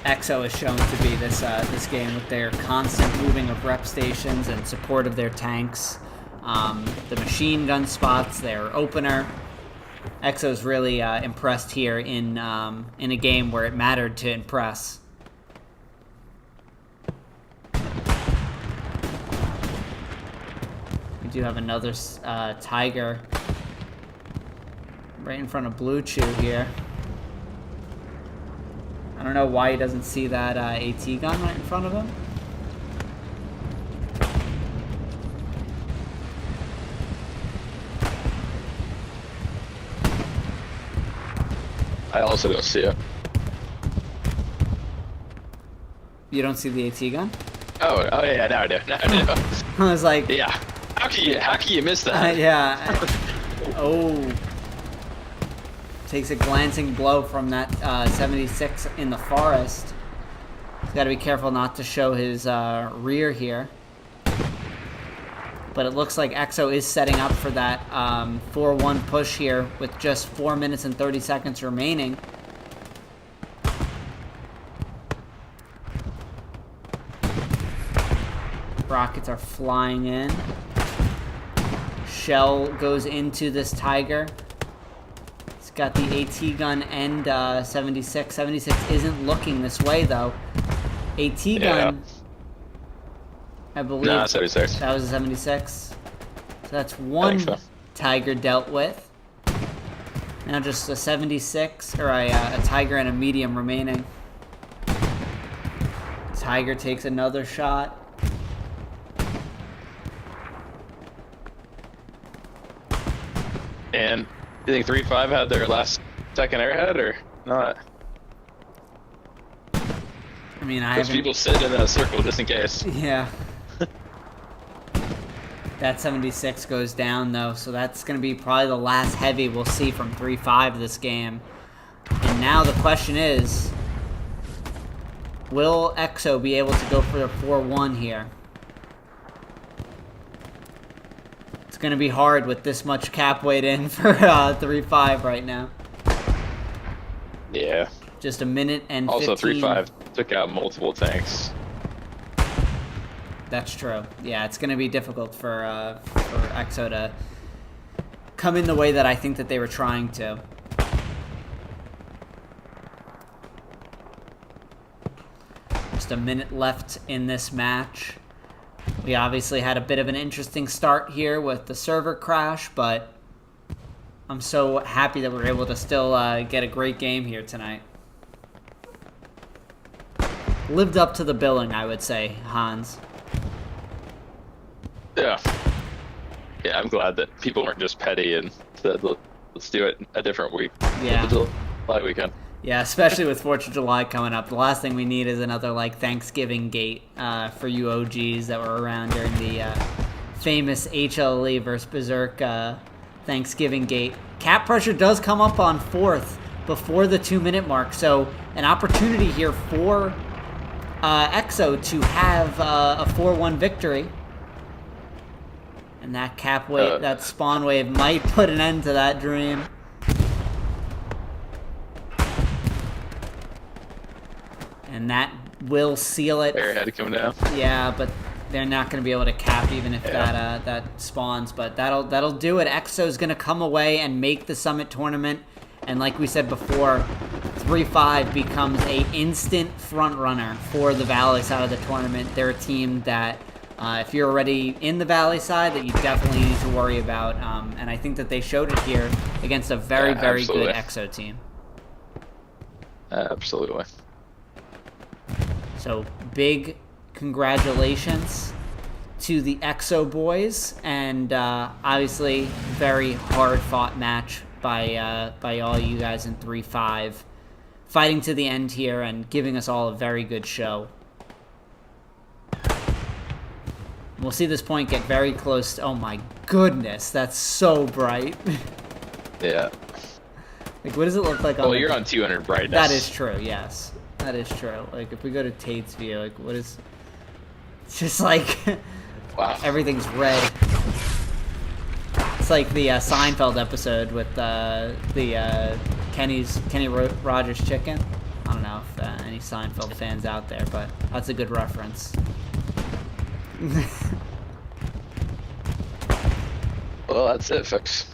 EXO has shown to be this game, with their constant moving of rep stations and support of their tanks, the machine gun spots, their opener. EXO's really impressed here in a game where it mattered to impress. We do have another Tiger right in front of Blue Chew here. I don't know why he doesn't see that AT gun right in front of him. I also don't see it. You don't see the AT gun? Oh yeah, now I do. I was like, Yeah. How can you miss that? yeah. Oh. Takes a glancing blow from that 76 in the forest. He's got to be careful not to show his rear here. But it looks like EXO is setting up for that 4-1 push here with just 4 minutes and 30 seconds remaining. Rockets are flying in. Shell goes into this Tiger. It's got the AT gun and 76. 76 isn't looking this way, though. AT gun, I believe. No, 76. That was a 76. So that's one Tiger dealt with. Now just a 76, or a Tiger and a medium remaining. Tiger takes another shot. And you think 3-5 had their last second airhead or not? I mean, I Because haven't... people sit in a circle just in case. Yeah. That 76 goes down, though, so that's going to be probably the last heavy we'll see from 3-5 this game. And now the question is, will EXO be able to go for the 4-1 here? It's going to be hard with this much cap weight in for 3-5 right now. Yeah. Just a minute and 15. Also, 3-5 took out multiple tanks. That's true. Yeah, it's going to be difficult for EXO to come in the way that I think that they were trying to. Just a minute left in this match. We obviously had a bit of an interesting start here with the server crash, but I'm so happy that we're able to still get a great game here tonight. Lived up to the billing, I would say, Hans. Yeah. Yeah, I'm glad that people weren't just petty and said, let's do it a different week. Yeah. The July weekend. Yeah, especially with 4th of July coming up. The last thing we need is another, like, Thanksgiving gate for you OGs that were around during the famous HLE versus Berserk Thanksgiving gate. Cap pressure does come up on 4th before the 2-minute mark, so an opportunity here for EXO to have a 4-1 victory. And that cap wave, that spawn wave might put an end to that dream. And that will seal it. Airhead coming down. Yeah, but they're not going to be able to cap even if that spawns. But that'll do it. EXO's going to come away and make the Summit tournament. And like we said before, 3-5 becomes a instant front runner for the Valley side of the tournament. They're a team that, if you're already in the Valley side, that you definitely need to worry about. And I think that they showed it here against a very good EXO team. Absolutely. So big congratulations to the EXO boys, and obviously very hard fought match by all you guys in 3-5, fighting to the end here and giving us all a very good show. We'll see this point get very close. Oh my goodness, that's so bright. Yeah. Like, what does it look like on? Well, you're on 200 brightness. That is true. Yes, that is true. Like, if we go to Tate's view, like, what is? It's just like, wow. Everything's red. It's like the Seinfeld episode with the Kenny Rogers chicken. I don't know if any Seinfeld fans out there, but that's a good reference. Well, that's it, folks.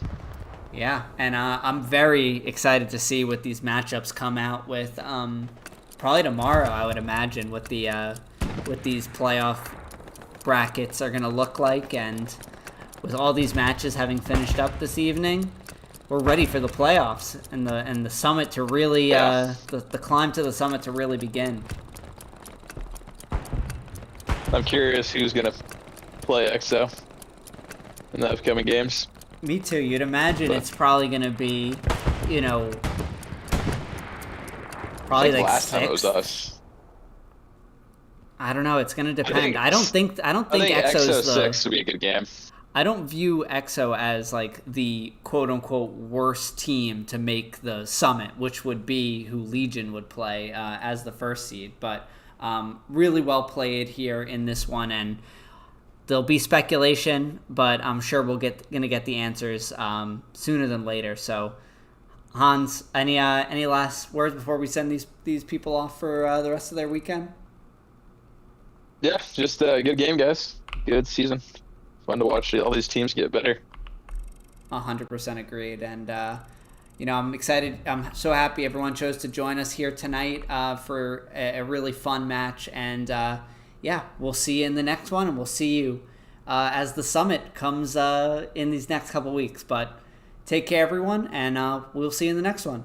Yeah, and I'm very excited to see what these matchups come out with. Probably tomorrow, I would imagine, what these playoff brackets are going to look like, and with all these matches having finished up this evening, we're ready for the playoffs and the summit to really the climb to the summit to really begin. I'm curious who's gonna play EXO in the upcoming games. Me too. You'd imagine it's probably gonna be, probably like last time it was sixth. us. I don't know. It's gonna depend. I don't think EXO's EXO the 6 would be a good game. I don't view EXO as like the quote-unquote worst team to make the summit, which would be who Legion would play as the first seed. But really well played here in this one, and there'll be speculation, but I'm sure we'll gonna get the answers sooner than later. So, Hans, any last words before we send these people off for the rest of their weekend? Yeah, just a good game, guys. Good season. Fun to watch all these teams get better. 100% agreed, and I'm excited. I'm so happy everyone chose to join us here tonight for a really fun match, and we'll see you in the next one, and we'll see you as the summit comes in these next couple weeks. But take care, everyone, and we'll see you in the next one.